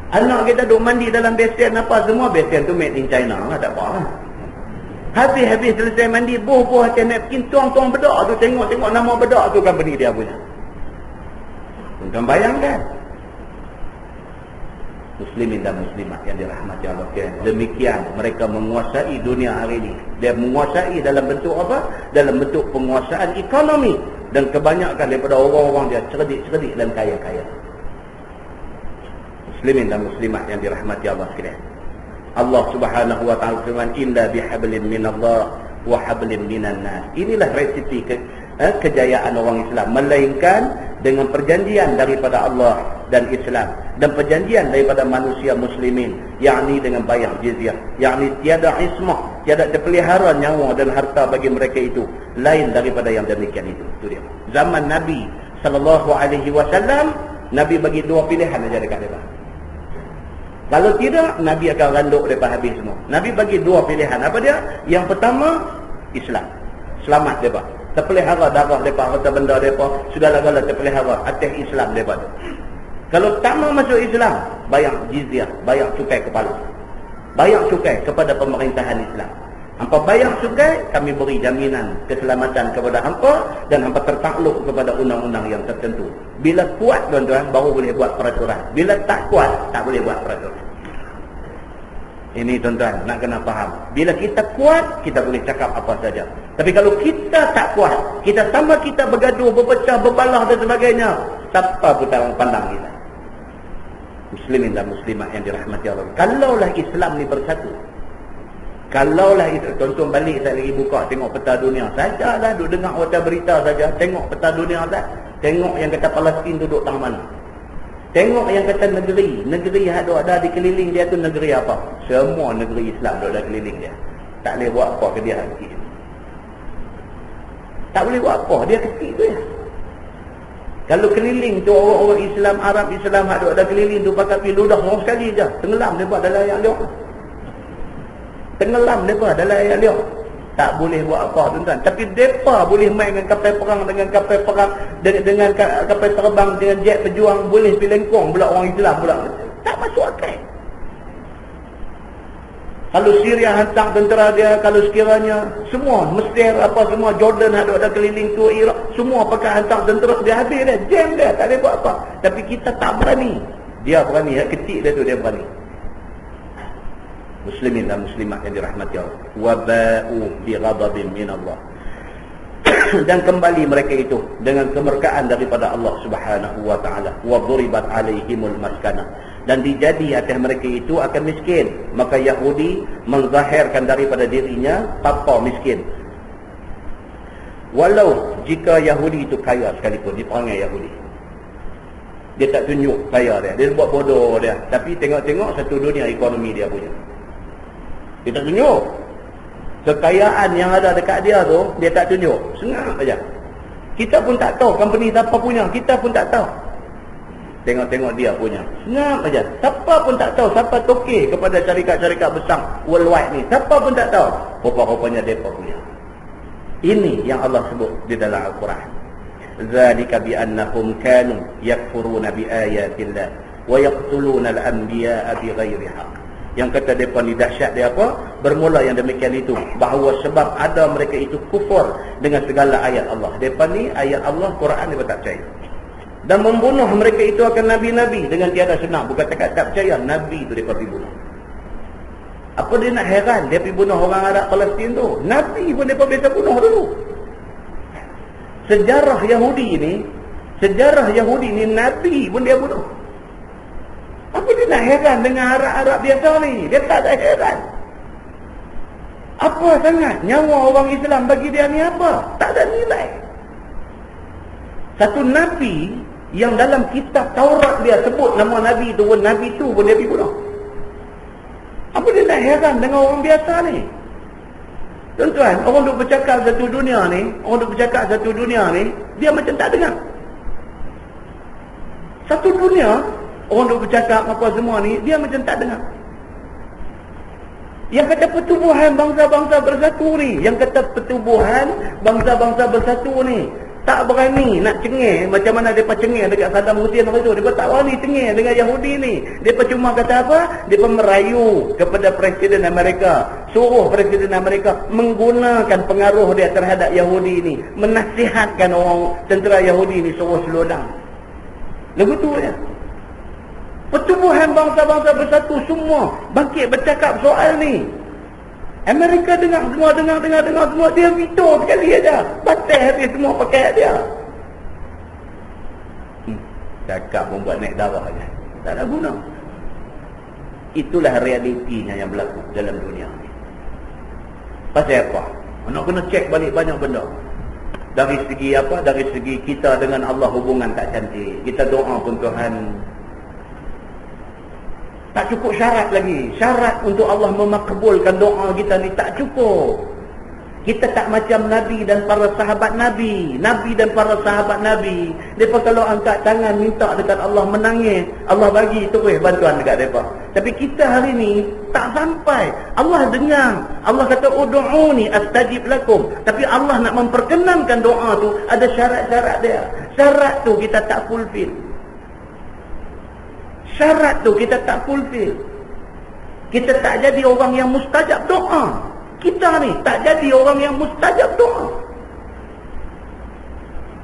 Anak kita duk mandi dalam besen apa, semua besen tu made in China lah, tak apa lah. Habis selesai mandi, buh-buh atas napkin, tuang-tuang bedak tu, tengok-tengok nama bedak tu company dia punya. Tuan bayangkan. Muslimin dan muslimat yang dirahmati Allah, demikian mereka menguasai dunia hari ini. Dia menguasai dalam bentuk apa? Dalam bentuk penguasaan ekonomi, dan kebanyakan daripada orang-orang dia cerdik-cerdik dan kaya-kaya. Muslimin dan muslimat yang dirahmati Allah sekalian, Allah Subhanahu wa taala firman, "Illa bihablin minallah wa hablin minan nas." Inilah resipi kejayaan orang Islam, melainkan dengan perjanjian daripada Allah dan Islam, dan perjanjian daripada manusia muslimin, yakni dengan bayar jizyah, yakni tiada ismah, tiada terpelihara nyawa dan harta bagi mereka itu lain daripada yang demikian itu. Itu dia. Zaman Nabi SAW, Nabi bagi dua pilihan aja dekat mereka. Kalau tidak, Nabi akan randuk mereka habis semua. Nabi bagi dua pilihan. Apa dia? Yang pertama, Islam, selamat mereka, terpelihara darah mereka, harta benda mereka, segala-gala terpelihara atas Islam mereka tu. Kalau tak mau masuk Islam, bayar jizyah, bayar cukai kepala, bayar cukai kepada pemerintahan Islam. Hampa bayar cukai, kami beri jaminan keselamatan kepada hampa, dan hampa tertakluk kepada undang-undang yang tertentu. Bila kuat, tuan-tuan, baru boleh buat peraturan. Bila tak kuat, tak boleh buat peraturan. Ini tuan-tuan, nak kena faham. Bila kita kuat, kita boleh cakap apa saja. Tapi kalau kita tak kuat, kita tambah kita bergaduh, berpecah, berbalah dan sebagainya, siapa pun tak pandang kita. Muslimin dan muslimat yang dirahmati Allah. Kalaulah Islam ni bersatu, Kalaulah itu, tonton balik saya lagi buka tengok peta dunia. Sajalah duk dengar warta berita saja, tengok peta dunia tak. Tengok yang kata Palestin duduk tang mana. Tengok yang kata negeri ada di keliling dia tu negeri apa? Semua negeri Islam ada keliling dia. Tak boleh buat apa ke dia hati. Tak boleh buat apa, dia kecil tu ya. Kalau keliling tu orang-orang Islam, Arab Islam ada keliling tu pakai pi ludah orang sekali je. Tenggelam depa dalam air liur. Tenggelam depa dalam air liur. Tak boleh buat apa tuan-tuan. Tapi depa boleh main dengan kapal perang, dengan kapal terbang, dengan jet pejuang, boleh pi lengkong pula orang Islam pula. Tak masuk akal. Kalau Syria hantar tentera dia, kalau sekiranya semua Mesir apa semua, Jordan ada keliling tu, Iraq, semua pakai hantar tentera, dia habis dia, jam dia, tak boleh buat apa. Tapi kita tak berani. Dia berani, kecil dia tu dia berani. Muslimin dan muslimat yang dirahmati Allah. Waba'u bi ghadabin min Allah. Dan kembali mereka itu dengan kemurkaan daripada Allah Subhanahu wa taala. Wa duribat alaihimul maskanah. Dan dijadi atas mereka itu akan miskin. Maka Yahudi menzahirkan daripada dirinya tapa miskin. Walau jika Yahudi itu kaya sekalipun, diperangai Yahudi, dia tak tunjuk kaya dia, dia buat bodoh dia. Tapi tengok-tengok satu dunia ekonomi dia punya, dia tak tunjuk. Kekayaan yang ada dekat dia tu, dia tak tunjuk. Senang saja. Kita pun tak tahu company siapa punya, kita pun tak tahu. Tengok-tengok dia punya, senang saja. Siapa pun tak tahu, siapa tokeh kepada syarikat-syarikat besar worldwide ni, siapa pun tak tahu. Rupa-rupanya mereka punya. Ini yang Allah sebut di dalam Al-Quran. Zalika bi annahum kanu yakfuruna bi ayatillah wa yaqtuluna al-anbiya'a bighairi haqq. Yang kata mereka ni dahsyat dia apa? Bermula yang demikian itu, bahawa sebab ada mereka itu kufur dengan segala ayat Allah. Mereka ni ayat Allah, Quran mereka tak percaya. Dan membunuh mereka itu akan nabi-nabi dengan tiada senang. Bukan tak percaya, nabi itu mereka pergi bunuh. Apa dia nak heran dia pergi bunuh orang Arab Palestin tu? Nabi pun mereka biasa bunuh dulu. Sejarah Yahudi ni nabi pun dia bunuh. Apa dia nak heran dengan Arab-Arab biasa ni? Dia tak ada heran. Apa sangat nyawa orang Islam bagi dia ni apa? Tak ada nilai. Satu nabi yang dalam kitab Taurat dia sebut nama nabi tu pun dia pergi bunuh. Apa dia nak heran dengan orang biasa ni? Tuan-tuan, orang duk bercakap satu dunia ni, dia macam tak dengar. Satu dunia orang duk bercakap apa semua ni, dia macam tak dengar. Yang kata pertubuhan bangsa-bangsa bersatu ni, tak berani nak cengih macam mana mereka cengih dekat Saddam Hussein waktu tu. Mereka tak berani cengih dengan Yahudi ni. Mereka cuma kata apa? Mereka merayu kepada Presiden Amerika, suruh Presiden Amerika menggunakan pengaruh dia terhadap Yahudi ni, menasihatkan orang tentera Yahudi ni suruh slow down. Lagu tu ya. Pertubuhan bangsa-bangsa bersatu semua bangkit bercakap soal ni. Amerika dengar semua, dia veto sekali aja. Batal habis semua pakai dia. Cakap membuat naik darah aja. Tak ada guna. Itulah realitinya yang berlaku dalam dunia ni. Pasal apa? Nak kena cek balik banyak benda. Dari segi apa? Dari segi kita dengan Allah hubungan tak cantik. Kita doa pun Tuhan tak cukup syarat lagi. Syarat untuk Allah memakbulkan doa kita ni tak cukup. Kita tak macam Nabi dan para sahabat Nabi. Mereka kalau angkat tangan minta dekat Allah, menangis, Allah bagi terus bantuan dekat mereka. Tapi kita hari ni tak sampai. Allah dengar. Allah kata ud'uni astajib lakum. Tapi Allah nak memperkenankan doa tu ada syarat-syarat dia. Syarat tu kita tak fulfill. Kita tak jadi orang yang mustajab doa. Kita ni tak jadi orang yang mustajab doa.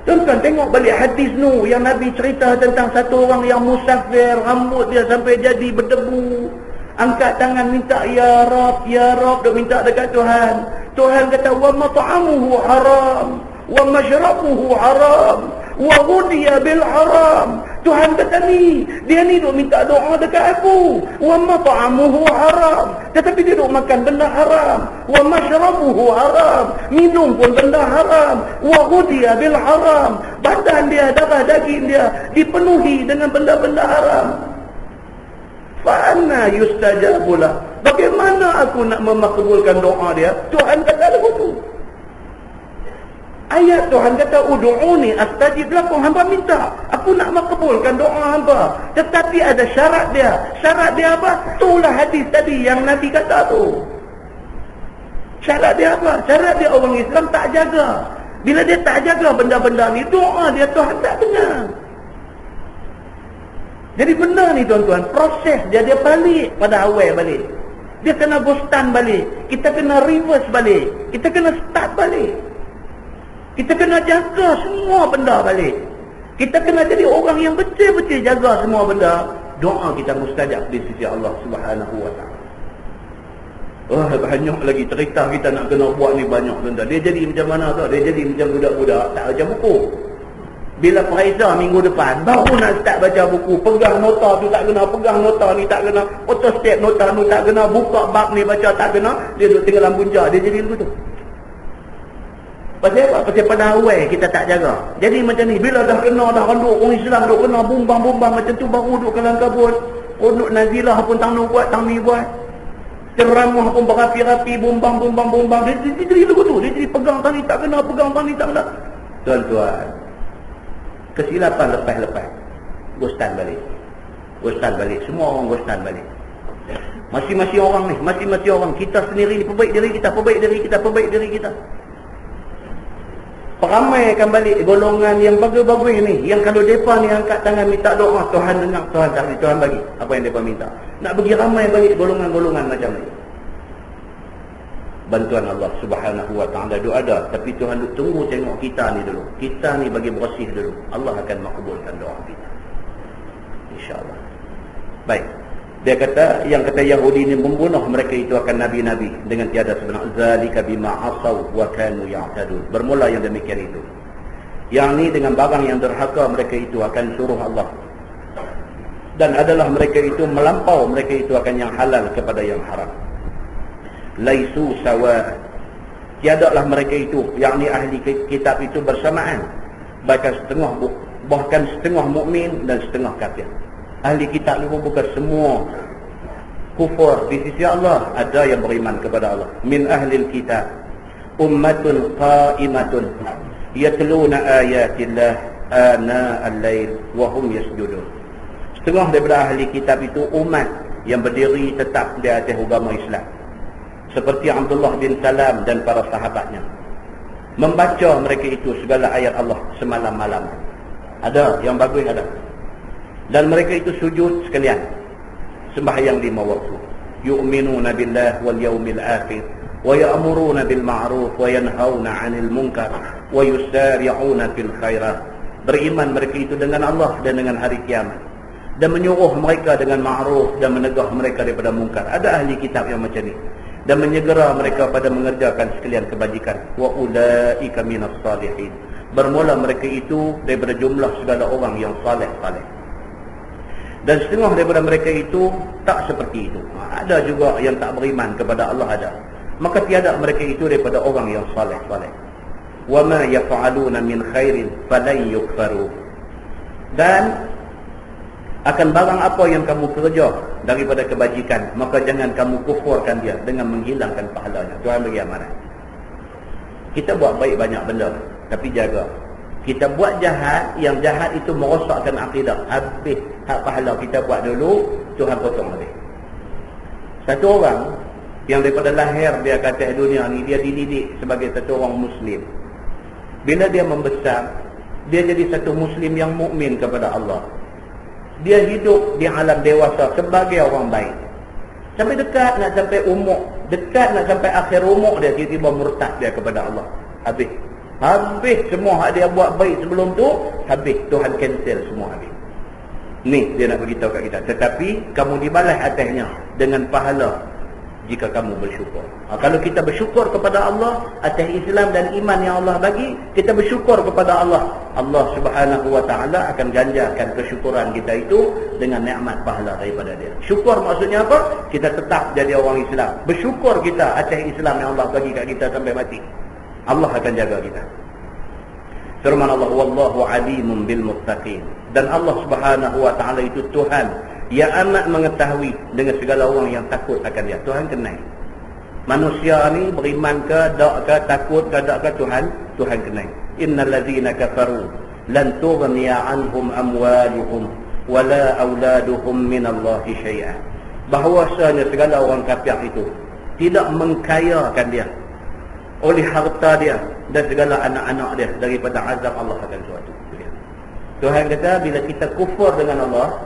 Tuan-tuan tengok balik hadis nu yang Nabi cerita tentang satu orang yang musafir, rambut dia sampai jadi berdebu, angkat tangan minta ya Rab, dia minta dekat Tuhan. Tuhan kata wa mat'amuhu haram wa mashrabuhu haram wa ghudiya bil haram. Tuhan kata ni, dia ni duk minta doa dekat aku. Wa mat'amuhu haram, tetapi dia duk makan benda haram. Wa mashrabuhu haram, minum pun benda haram. Wa ghudiya bil haram, badan dia, darah daging dia dipenuhi dengan benda-benda haram. Fa anna yustajabu lah, bagaimana aku nak memakbulkan doa dia? Tuhan kata begitu. Ayat Tuhan kata, ud'uni astajib lakum, hamba minta, aku nak makbulkan doa hamba. Tetapi ada syarat dia. Syarat dia apa? Itulah hadis tadi yang Nabi kata tu. Syarat dia apa? Syarat dia orang Islam tak jaga. Bila dia tak jaga benda-benda ni, doa dia Tuhan tak dengar. Jadi benar ni tuan-tuan, proses dia balik pada awal balik. Dia kena bostan balik. Kita kena reverse balik. Kita kena start balik. Kita kena jaga semua benda balik. Kita kena jadi orang yang betul-betul jaga semua benda. Doa kita mustajab di sisi Allah Subhanahu wa taala. Oh, banyak lagi cerita kita nak kena buat ni banyak benda. Dia jadi macam mana tau? Dia jadi macam budak-budak tak baca buku. Bila periksa minggu depan, baru nak start baca buku. Pegang nota tu tak kena, pegang nota ni tak kena, photostat nota tu tak kena, buka bab ni baca tak kena. Dia duduk tinggal dalam punca. Dia jadi begitu. Pasal apa? Pasal pada awal kita tak jaga. Jadi macam ni, bila dah kena, dah renduk orang Islam duk kena bumbang-bumbang macam tu, baru duk kelang kabut. Qunut nazilah pun tang buat, tang ni buat. Ceramah pun berapi-rapi, bumbang-bumbang. Dia jadi begitu. Dia jadi pegang tang ni tak kena, pegang tang ni tak kena. Tuan-tuan, kesilapan lepas-lepas. Gostan balik. Gostan balik. Semua orang gostan balik. Masing-masing orang ni, masing-masing orang. Kita sendiri ni, perbaik diri kita, perbaik diri kita, perbaik diri kita. Peramaikan balik golongan yang bagus-bagus ni, yang kalau mereka ni angkat tangan minta doa, Tuhan dengar, Tuhan tak bagi, Tuhan bagi apa yang mereka minta. Nak bagi ramai balik golongan-golongan macam ni. Bantuan Allah Subhanahu wa taala itu ada, tapi Tuhan tunggu tengok kita ni dulu. Kita ni bagi bersih dulu. Allah akan makbulkan doa kita, insya-Allah. Baik. Dia kata, yang kata Yahudi ni membunuh mereka itu akan nabi-nabi dengan tiada sebenar. Zalika bima asaw wa kanu ya'tadun. Bermula yang demikian itu. Yang ni dengan barang yang derhaka mereka itu akan suruh Allah. Dan adalah mereka itu melampau, mereka itu akan yang halal kepada yang haram. Laisu sawa. Tiadalah mereka itu, yakni ahli kitab itu bersamaan. Bahkan setengah mukmin dan setengah kafir. Ahli kitab itu bukan semua kufur di sisi Allah. Ada yang beriman kepada Allah. Min ahlil kitab ummatun qa'imatun yatluna ayatillah ana al-lail wa hum yasjudun. Setengah daripada ahli kitab itu umat yang berdiri tetap di atas agama Islam, seperti Abdullah bin Salam dan para sahabatnya. Membaca mereka itu segala ayat Allah semalam malam. Ada yang bagus, ada. Dan mereka itu sujud sekalian, sembahyang 5 waktu. Yu'minuna billah wal yawmil akhir wa ya'muruna bil ma'ruf wa yanhauna 'anil munkar wa yusari'una fil khairat. Beriman mereka itu dengan Allah dan dengan hari kiamat, dan menyuruh mereka dengan ma'ruf dan menegah mereka daripada munkar. Ada ahli kitab yang macam ni. Dan menyegera mereka pada mengerjakan sekalian kebajikan. Wa ulaika minas salihin. Bermula mereka itu daripada jumlah segala orang yang saleh-saleh. Dan setengah daripada mereka itu tak seperti itu. Ada juga yang tak beriman kepada Allah, ada. Maka tiada mereka itu daripada orang yang saleh-saleh. Wa ma yaf'aluna min khairin falan yukfaru. Dan akan barang apa yang kamu kerja daripada kebajikan, maka jangan kamu kufurkan dia dengan menghilangkan pahalanya. Tuhan bagi amaran. Kita buat baik banyak benda, tapi jaga. Kita buat jahat, yang jahat itu merosakkan akidah. Habis hak pahala kita buat dulu, Tuhan potong habis. Satu orang yang daripada lahir dia ke atas dunia ni, dia dididik sebagai satu orang Muslim. Bila dia membesar, dia jadi satu Muslim yang mukmin kepada Allah. Dia hidup di alam dewasa sebagai orang baik. Sampai dekat nak sampai umur, dekat nak sampai akhir umur dia, tiba-tiba murtad dia kepada Allah. Habis semua hak dia buat baik sebelum tu, habis. Tuhan cancel semua habis. Ni dia nak beritahu kat kita. Tetapi kamu dibalas atasnya dengan pahala jika kamu bersyukur. Kalau kita bersyukur kepada Allah atas Islam dan iman yang Allah bagi, kita bersyukur kepada Allah, Allah Subhanahu wa taala akan ganjarkan kesyukuran kita itu dengan nikmat pahala daripada Dia. Syukur maksudnya apa? Kita tetap jadi orang Islam. Bersyukur kita atas Islam yang Allah bagi kat kita sampai mati. Allah akan jaga kita. Firman Allah, wallahu alimun bil muttaqin. Dan Allah Subhanahu wa taala itu Tuhan yang amat mengetahui dengan segala orang yang takut akan Dia. Tuhan kenal. Manusia ni beriman ke, tak ke, takut ke, tak ke, Tuhan kenal. Innal ladzina kafaru lan tughniya anhum amwaluhum wala auladuhum minallahi syai'an. Bahawasanya segala orang kafir itu tidak mengkayakan dia oleh harta dia dan segala anak-anak dia daripada azab Allah akan suatu. Tuhan kata bila kita kufur dengan Allah,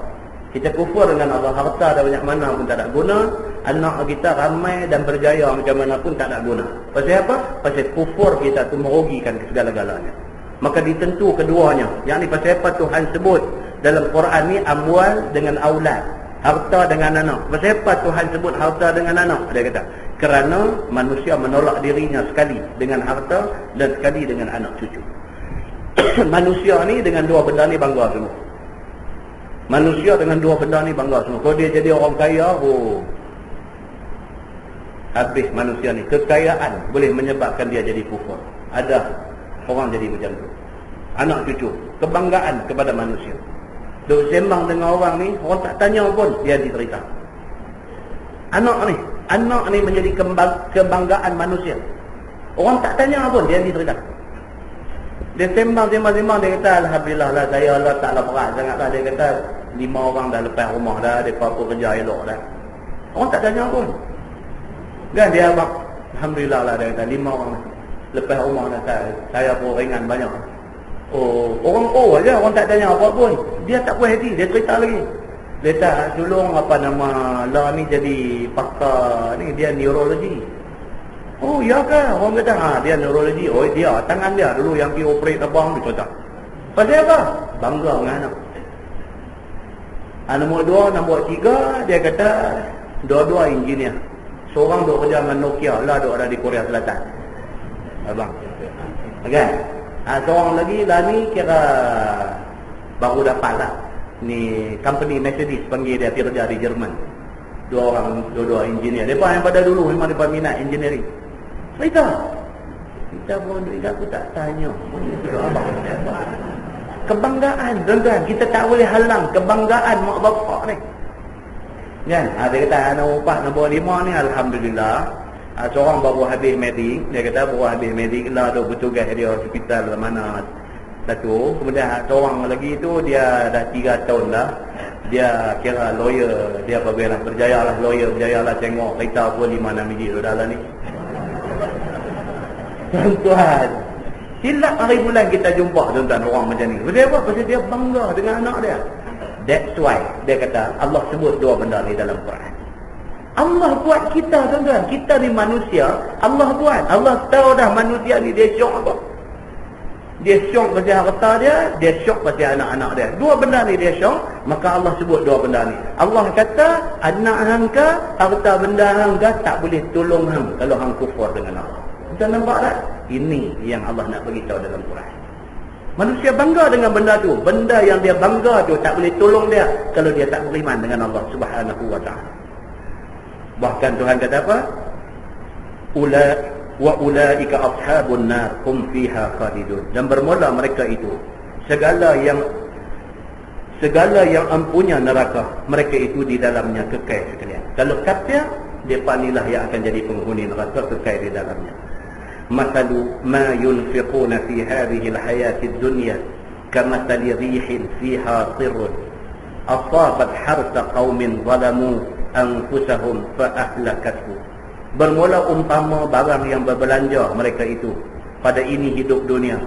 kita kufur dengan Allah, harta dah banyak mana pun tak ada guna, anak kita ramai dan berjaya macam mana pun tak ada guna. Pasal apa? Pasal kufur kita tu merugikan segala-galanya. Maka ditentu keduanya. Yang ni pasal apa Tuhan sebut dalam Quran ni amwal dengan aulad, harta dengan anak. Pasal apa Tuhan sebut harta dengan anak? Dia kata kerana manusia menolak dirinya sekali dengan harta dan sekali dengan anak cucu. Manusia ni dengan dua benda ni bangga semua. Manusia dengan dua benda ni bangga semua. Kalau dia jadi orang kaya, habis manusia ni. Kekayaan boleh menyebabkan dia jadi kufur. Ada orang jadi macam tu. Anak cucu, kebanggaan kepada manusia. Duk sembang dengan orang ni, orang tak tanya pun dia diterita. Anak ni menjadi kebanggaan manusia. Orang tak tanya pun dia diterita. Dia sembang, dia kata alhamdulillah lah, saya lah taklah berat sangat lah. Dia kata 5 orang dah lepas rumah dah, mereka pun kerja elok dah. Orang tak tanya pun kan, dia abang alhamdulillah lah, dia kata 5 orang lepas rumah dah, saya pun ringan banyak. Orang aja, orang tak tanya apa pun. Dia tak puas hati, dia cerita lagi. Dia tak tolong apa nama lah ni jadi pakar ni, dia neurologi. Oh ya ke? Orang kata dia neurologi. Oh dia tangan dia dulu yang pergi operate abang tu tak. Pasal apa? Bangga dengan anak. Nombor 2, nombor 3 dia kata dua-dua engineer. Seorang duk kerja dengan Nokia lah, duk ada di Korea Selatan. Abang. Kan? Seorang lagi lah ni kira baru dapat lah. Ni company Mercedes panggil dia kerja di Jerman. Dua-dua engineer. Depa yang pada dulu memang depa minat engineering. Kita pun aku tak tanya. Abang. Kebanggaan, tuan-tuan, kita tak boleh halang kebanggaan mak bapak ni. Kan? Dia kata nombor 5 ni alhamdulillah. Seorang baru habis medik, dia kata baru habis medik lah, duk bertugas di hospital mana satu. Kemudian seorang lagi tu dia dah 3 tahun dah. Dia kira lawyer, dia apabila berjaya lah lawyer, berjaya lah tengok kereta pun 5-6 biji tu dah lah ni. Tuan-tuan, silap hari bulan kita jumpa tuan-tuan orang macam ni. Dia apa? Pasal dia bangga dengan anak dia. That's why dia kata Allah sebut dua benda ni dalam Quran. Allah buat kita tuan-tuan. Kita ni manusia, Allah buat. Allah tahu dah manusia ni dia syok apa. Dia syok pasal harta dia syok pasal anak-anak dia. Dua benda ni dia syok, maka Allah sebut dua benda ni. Allah kata anak hangka, harta benda hangka tak boleh tolong hang kalau hang kufur dengan Allah. Kita nampak tak? Ini yang Allah nak beritahu dalam Quran. Manusia bangga dengan benda tu. Benda yang dia bangga tu tak boleh tolong dia kalau dia tak beriman dengan Allah Subhanahu wa ta'ala. Bahkan Tuhan kata apa? Ulaika ashabun nar hum fiha khalidun. Dan bermula mereka itu segala yang empunya neraka, mereka itu di dalamnya kekal sekalian. Kalau kafir, depa inilah yang akan jadi penghuni neraka kekal di dalamnya. Mathalu ma yunfiquna fi hadhihi al-hayati ad-dunya kamathali rihin fiha sirrun asabat harsa qaumin zalamu anfusahum fa ahlakathu. Bermula umpama barang yang berbelanja mereka itu pada ini hidup dunia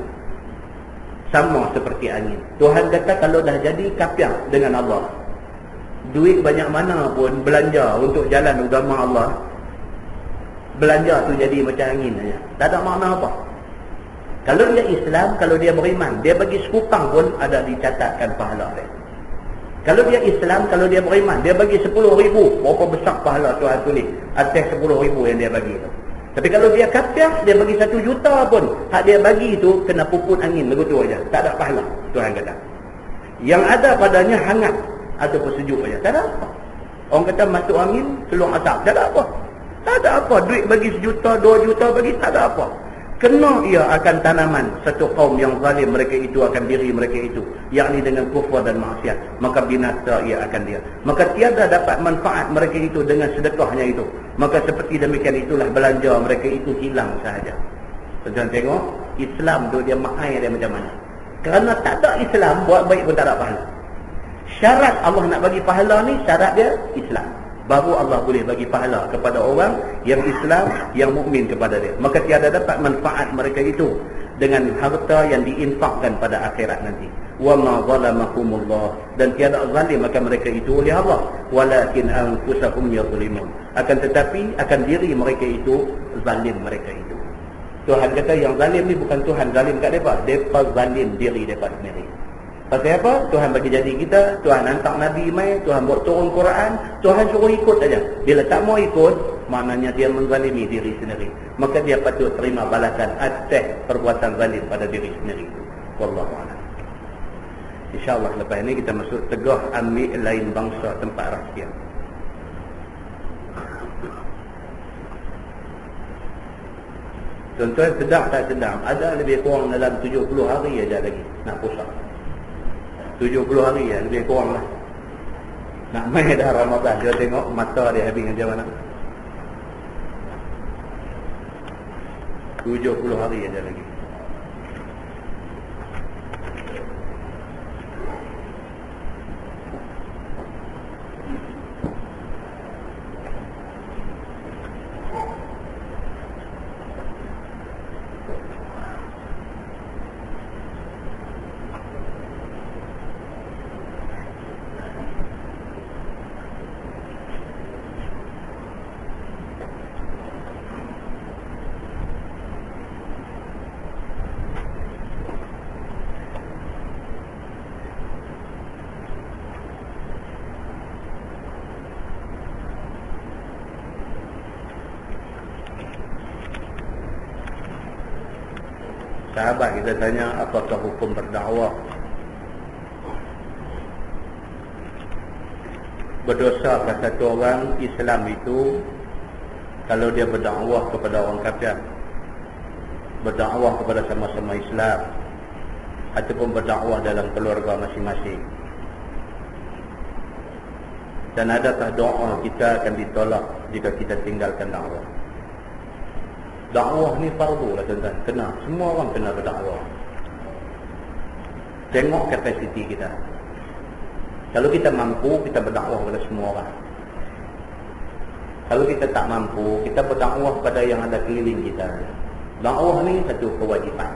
sama seperti angin. Tuhan kata kalau dah jadi kafir dengan Allah, duit banyak mana pun belanja untuk jalan agama Allah, belanja tu jadi macam angin saja. Tak ada makna apa. Kalau dia Islam, kalau dia beriman, dia bagi sekupang pun ada dicatatkan pahala dia. Kalau dia Islam, kalau dia beriman, dia bagi 10,000. Berapa besar pahala Tuhan tulis atas 10,000 yang dia bagi itu. Tapi kalau dia kafir, dia bagi 1 juta pun, hak dia bagi itu kena puput angin begitu aja. Tak ada pahala, Tuhan kata. Yang ada padanya hangat ataupun sejuk aja. Tak ada apa. Orang kata masuk angin, keluar asap. Tak ada apa. Tak ada apa. Duit bagi 1 juta, 2 juta bagi, tak ada apa. Kena ia akan tanaman satu kaum yang zalim, mereka itu akan diri mereka itu, yakni dengan kufur dan maksiat, maka binasa ia akan dia. Maka tiada dapat manfaat mereka itu dengan sedekahnya itu. Maka seperti demikian itulah belanja mereka itu hilang sahaja. Tuan-tuan tengok, Islam tu dia mahal dia macam mana. Kerana tak ada Islam, buat baik pun tak ada pahala. Syarat Allah nak bagi pahala ni, syarat dia Islam. Baru Allah boleh bagi pahala kepada orang yang Islam, yang mukmin kepada dia. Maka tiada dapat manfaat mereka itu dengan harta yang diinfakkan pada akhirat nanti. Wa ma zalamahumullah, dan tiada zalim akan mereka itu oleh Allah, walakin anfusahum yadhlimun, akan tetapi akan diri mereka itu zalim mereka itu. Tuhan kata yang zalim ni bukan Tuhan zalim kat depa, depa zalim diri depa sendiri. Pasal apa? Tuhan bagi jadi kita, Tuhan hantar Nabi mai, Tuhan buat turun Quran, Tuhan suruh ikut saja. Bila tak mau ikut, maknanya dia menzalimi diri sendiri. Maka dia patut terima balasan atas perbuatan zalim pada diri sendiri. Wallahu a'lam. InsyaAllah lepas ini kita masuk tegah ambil lain bangsa tempat rahsia. Tuan-tuan sedang tak sedang, ada lebih kurang dalam 70 hari aja lagi nak puasa. 70 hari ya, lebih kurang lah. Nak main dah Ramadan, dia tengok mata dia habis macam mana. 70 hari aja lagi. Sahabat kita tanya, apakah hukum berdakwah? Berdosakah satu orang Islam itu kalau dia berdakwah kepada orang kafir, berdakwah kepada sama-sama Islam, ataupun berdakwah dalam keluarga masing-masing? Dan adakah doa kita akan ditolak jika kita tinggalkan dakwah? Dakwah ni fardu lah tuan-tuan, kena, semua orang kena berdakwah. Tengok kapasiti kita. Kalau kita mampu, kita berdakwah kepada semua orang. Kalau kita tak mampu, kita berdakwah kepada yang ada keliling kita. Dakwah ni satu kewajipan.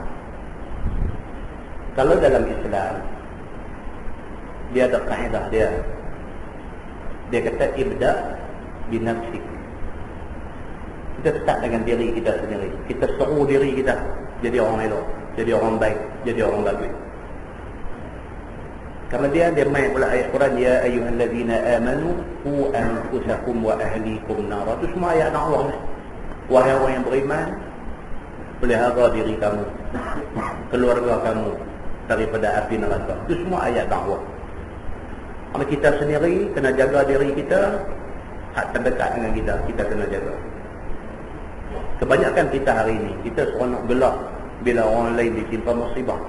Kalau dalam Islam, dia ada kaedah dia. Dia kata ibda binafsik. Kita start dengan diri kita sendiri. Kita seru diri kita jadi orang elok, jadi orang baik, jadi orang bagus. Kerana dia main pula ayat Quran, ya ayyuhallazina amanu qu anfusakum wa ahlikum nar. Itu semua ayat dakwah ni. Wahai orang yang beriman, pelihara diri kamu, keluarga kamu daripada api neraka. Itu semua ayat dakwah. Kalau kita sendiri kena jaga diri kita, hak terdekat dengan kita kena jaga. Kebanyakan kita hari ini, kita seronok gelak bila orang lain ditimpa musibah.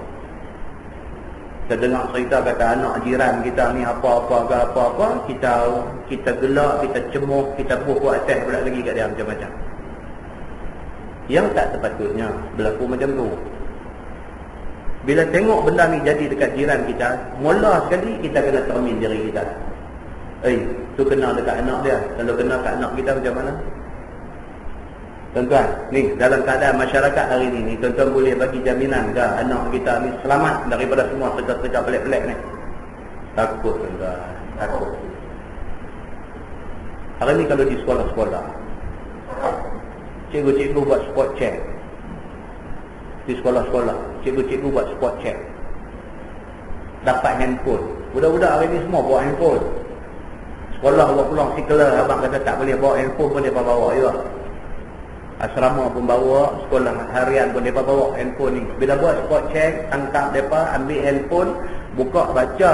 Kita dengar cerita kata anak jiran kita ni apa-apa ke apa-apa, kita gelak, kita cemuh, kita buat atas pula lagi kat dia macam-macam. Yang tak sepatutnya berlaku macam tu. Bila tengok benda ni jadi dekat jiran kita, mula sekali kita kena cermin diri kita. Tu kena dekat anak dia. Kalau kena kat anak kita macam mana? Tuan-tuan, ni dalam keadaan masyarakat hari ni, tuan-tuan boleh bagi jaminan ke anak kita ni selamat daripada semua kerja-kerja pelik-pelik ni? Takut tuan-tuan, takut. Hari ni kalau di sekolah-sekolah, cikgu-cikgu buat spot check. Di sekolah-sekolah, cikgu-cikgu buat spot check. dapat handphone. Budak-budak hari ni semua bawa handphone. Sekolah bawa pulang sikler, abang kata tak boleh bawa handphone pun dia bawa juga. Asrama pun bawa, sekolah harian pun mereka bawa handphone ni. Bila buat spot check, tangkap mereka, ambil handphone, buka baca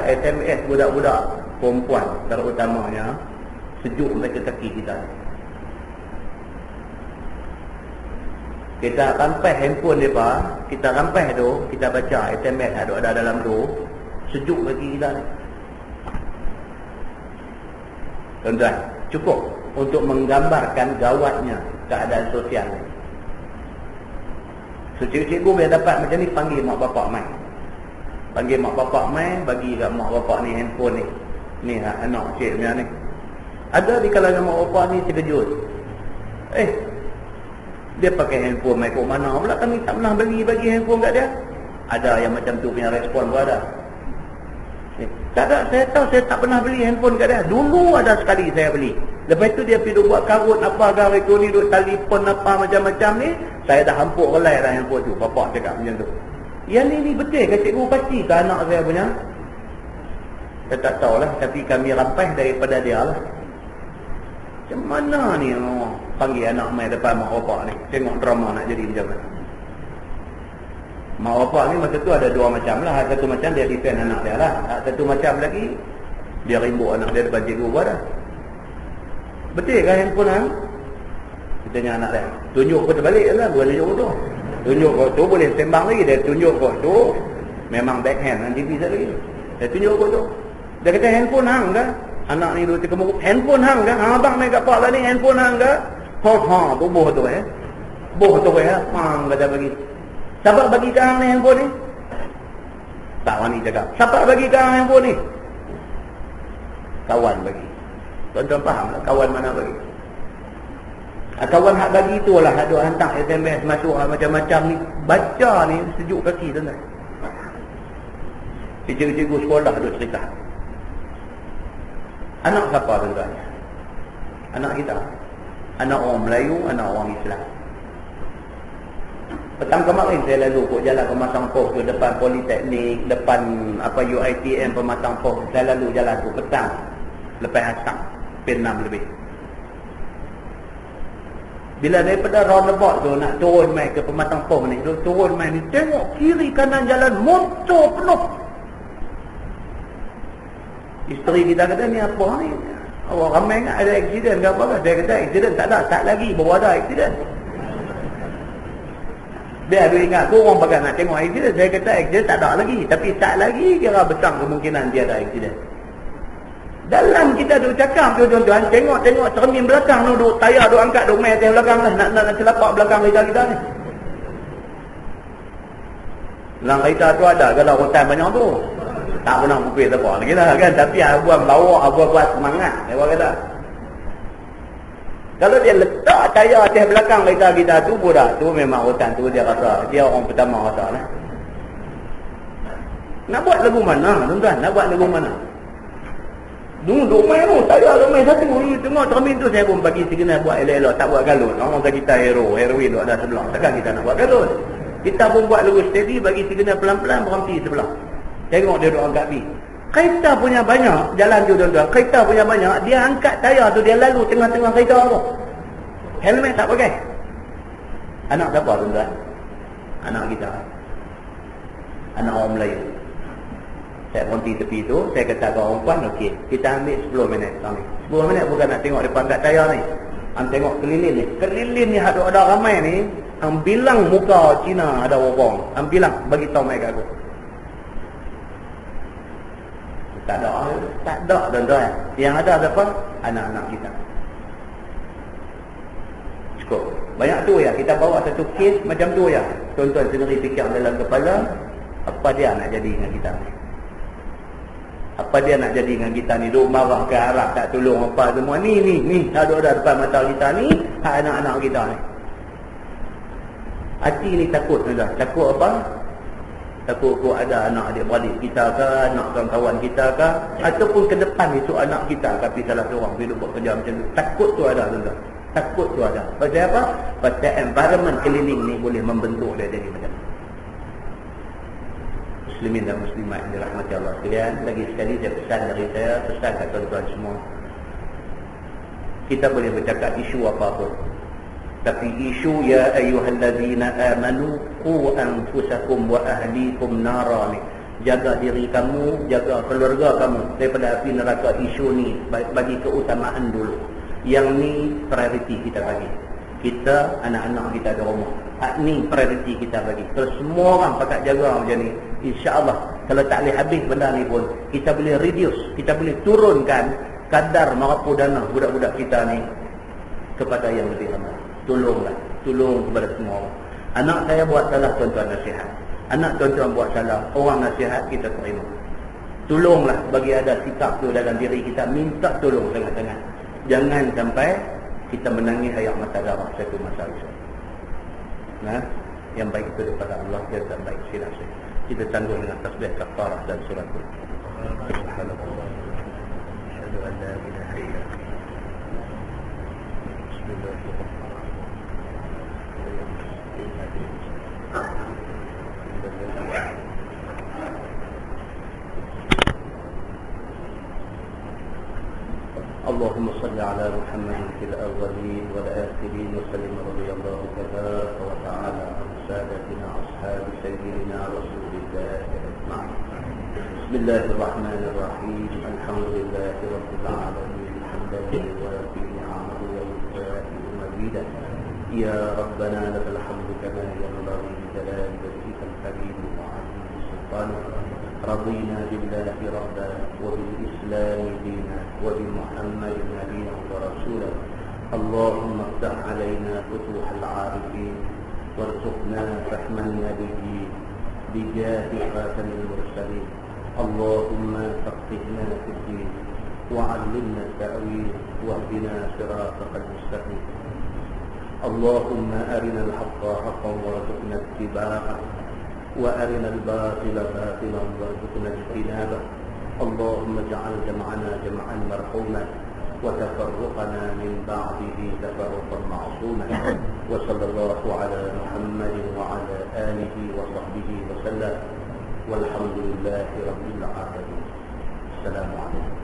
SMS budak-budak perempuan terutamanya. Sejuk mereka kaki kita. Kita rampai handphone mereka, kita rampai tu, kita baca SMS ada dalam tu, sejuk kaki kita ni. Tuan-tuan, cukup untuk menggambarkan gawatnya keadaan sosial ni. So cikgu bila dapat macam ni, panggil mak bapak mai. Panggil mak bapak mai, bagi kat mak bapak ni handphone ni. Ni anak cik punya ni. Ada di kalangan mak bapak ni terkejut. Dia pakai handphone mai kat mana pula, kami tak pernah bagi handphone kat dia. Ada yang macam tu punya respon pun ada. Tak ada, saya tahu saya tak pernah beli handphone kat dia. Dulu ada sekali saya beli. Lepas tu dia pergi buat karut apa agar itu ni, duk telefon apa macam-macam ni. Saya dah hampuk relai dah handphone tu. Bapak cakap macam tu. Yang ni betul ke cikgu pasti ke anak saya punya? Saya tak tahulah, tapi kami rampai daripada dia lah. Macam mana ni panggil anak mai depan mak bapak ni? Tengok drama nak jadi macam mana. Mak bapak ni masa tu ada dua macam lah. Satu macam dia defend anak dia lah. Satu macam lagi dia rimbuk anak dia depan cikgu buat dah. Betul kan handphone hang? Kita tanya anak dia. Tunjuk kau terbalik lah. Bukan tunjuk kau tu. Tunjuk kau tu boleh sembang lagi. Dia tunjuk kau tu memang backhand. Nanti bisa lagi. Dia tunjuk kau tu. Dia kata handphone hang kan? Anak ni dulu terkemuk. Handphone hang kan? Abang main kat pak lah ni. Handphone hang kan? Tu boh tu boh tu hang kata bagi. Siapa bagi ke hang ni handphone ni? Tak wani cakap. Siapa bagi ke hang handphone ni? Kawan bagi. Tuan-tuan faham tak kawan mana bagi? Kawan hak bagi tu lah, ada hantar SMS masuk macam-macam ni. Baca ni sejuk kaki tuan-tuan. Cikgu-cikgu sekolah duk cerita. Anak siapa tuan-tuan? Anak kita. Anak orang Melayu, anak orang Islam. Petang kemarin saya lalu kok jalan pemasang pos tu depan Politeknik, depan UiTM pemasang pos. Saya lalu jalan tu petang lepas asar pukul 6 lebih. Bila daripada roundabout tu nak turun mai ke pemasang pos ni, turun mai ni tengok kiri kanan jalan motor penuh. Isteri kita kata ni apa ni? Awak ramai ingat ada aksiden ke apa ke? Saya kata aksiden tak ada, tak lagi baru ada aksiden. Dia ada ingat aku orang pakai nak tengok aksiden. Saya kata aksiden tak ada lagi. Tapi tak lagi kira besar kemungkinan dia ada aksiden. Dalam kita duk cakap tu tuan-tuan, tengok cermin belakang tu duk tayar duk angkat duk main atas belakang lah. Nak celapak belakang kereta kita ni. Dalam kereta tu ada kalau rotan banyak tu. Tak pernah mungkin apa lagi lah kan. Tapi abuan bawa, abuan buat semangat. Dia kata. Kalau dia letak tayar atas belakang kereta kita tu, budak tu memang rotan tu dia rasa. Dia orang pertama rasa lah. Nak buat lagu mana tuan-tuan? Nak buat lagu mana? Duduk main tu, tayar duk main satu. Tengok cermin tu saya pun bagi signal buat elok-elok. Tak buat galut. Orang kata kita heroin tu ada sebelah. Takkan kita nak buat galut. Kita pun buat lagu steady, bagi signal pelan-pelan berhenti sebelah. Tengok dia duk angkat bi. Kereta punya banyak, jalan tu tuan-tuan. Kereta punya banyak, dia angkat tayar tu, dia lalu tengah-tengah kereta tu. Helmet tak pakai. Anak siapa tuan-tuan? Anak kita. Anak orang Melayu. Saya berhenti tepi tu, saya kata ke orang puan, okey, kita ambil 10 minit kami. 10 minit bukan nak tengok depan kat tayar ni. Hang tengok keliling ni. Keliling ni ada ramai ni, hang bilang muka Cina ada orang. Hang bilang, bagi tahu mai kat aku. Tak ada tuan-tuan. Yang ada apa? Anak-anak kita. Cukup. Banyak tu ya, kita bawa satu kes macam tu ya. Tuan-tuan sendiri fikir dalam kepala, apa dia nak jadi dengan kita ni? Apa dia nak jadi dengan kita ni? Duk marah ke Arab tak tolong apa semua. Ni ada depan mata kita ni, anak-anak kita ni. Hati ni takut tuan-tuan. Takut apa? Takut kau ada anak adik-beradik kita ke, anak kawan-kawan kita ke, ataupun ke depan itu anak kita tapi salah seorang bila buat kerja macam tu. Takut tu ada tuan-tuan. Takut tu ada. Pasal apa? Pasal environment keliling ni boleh membentuk dia jadi macam tu. Muslimin dan muslimat yang dirahmati Allah sekalian, lagi sekali saya pesan dari saya, pesan kat tuan-tuan semua. Kita boleh bercakap isu apa pun, tapi isu ya ayyuhallazina amanu qu anfusakum wa ahlikum nara ni, jaga diri kamu, jaga keluarga kamu daripada api neraka. Isu ni bagi keutamaan dulu. Yang ni prioriti kita bagi. Kita, anak-anak kita ada rumah, ni prioriti kita bagi. Kalau semua orang pakat jaga macam ni, insya-Allah kalau tak boleh habis benda ni pun, kita boleh reduce, kita boleh turunkan kadar marapu dana budak-budak kita ni kepada yang lebih ramai. Tolonglah, tolong kepada semua orang. Anak saya buat salah, tuan-tuan nasihat. Anak tuan-tuan buat salah, orang nasihat kita terima. Tolonglah, bagi ada sikap tu dalam diri kita, minta tolong sangat-sangat. Jangan sampai kita menangis air mata darah satu masa esok. Nah, yang baik itu daripada Allah, yang tak baik silap-silap. Kita tangguh dengan tasbih kafarah dan surat Subhanallah. Asyhadu an la ilaha illallah. Bismillahirrahmanirrahim. اللهم صل على محمد في الأولين والآخرين وسلم رضي الله تبارك وتعالى عن سادتنا أصحاب سيدنا رسول الله أجمعين. بسم الله الرحمن الرحيم. الحمد لله رب العالمين حمدا يوافي نعمه ويكافئ مزيدا. يا ربنا لك الحمد كما ينبغي لجلال وجهك الكريم وعظيم سلطانك. رضينا بالله ربا وبالإسلام دينا وبمحمد نبيا ورسولا. اللهم افتح علينا فتوح العارفين وارزقنا فهم النبيين بجاه خاتم المرسلين. اللهم فقهنا في الدين وعلمنا التأويل واهدنا صراطك المستقيم. اللهم أرنا الحق حقا وارزقنا اتباعه وأرنا الباطل باطلا وارزقنا اجتنابه. اللهم اجعل جمعنا جمعا مرحوما وتفرقنا من بعده تفرقا معصوما. وصلى الله على محمد وعلى آله وصحبه وسلم والحمد لله رب العالمين. السلام عليكم.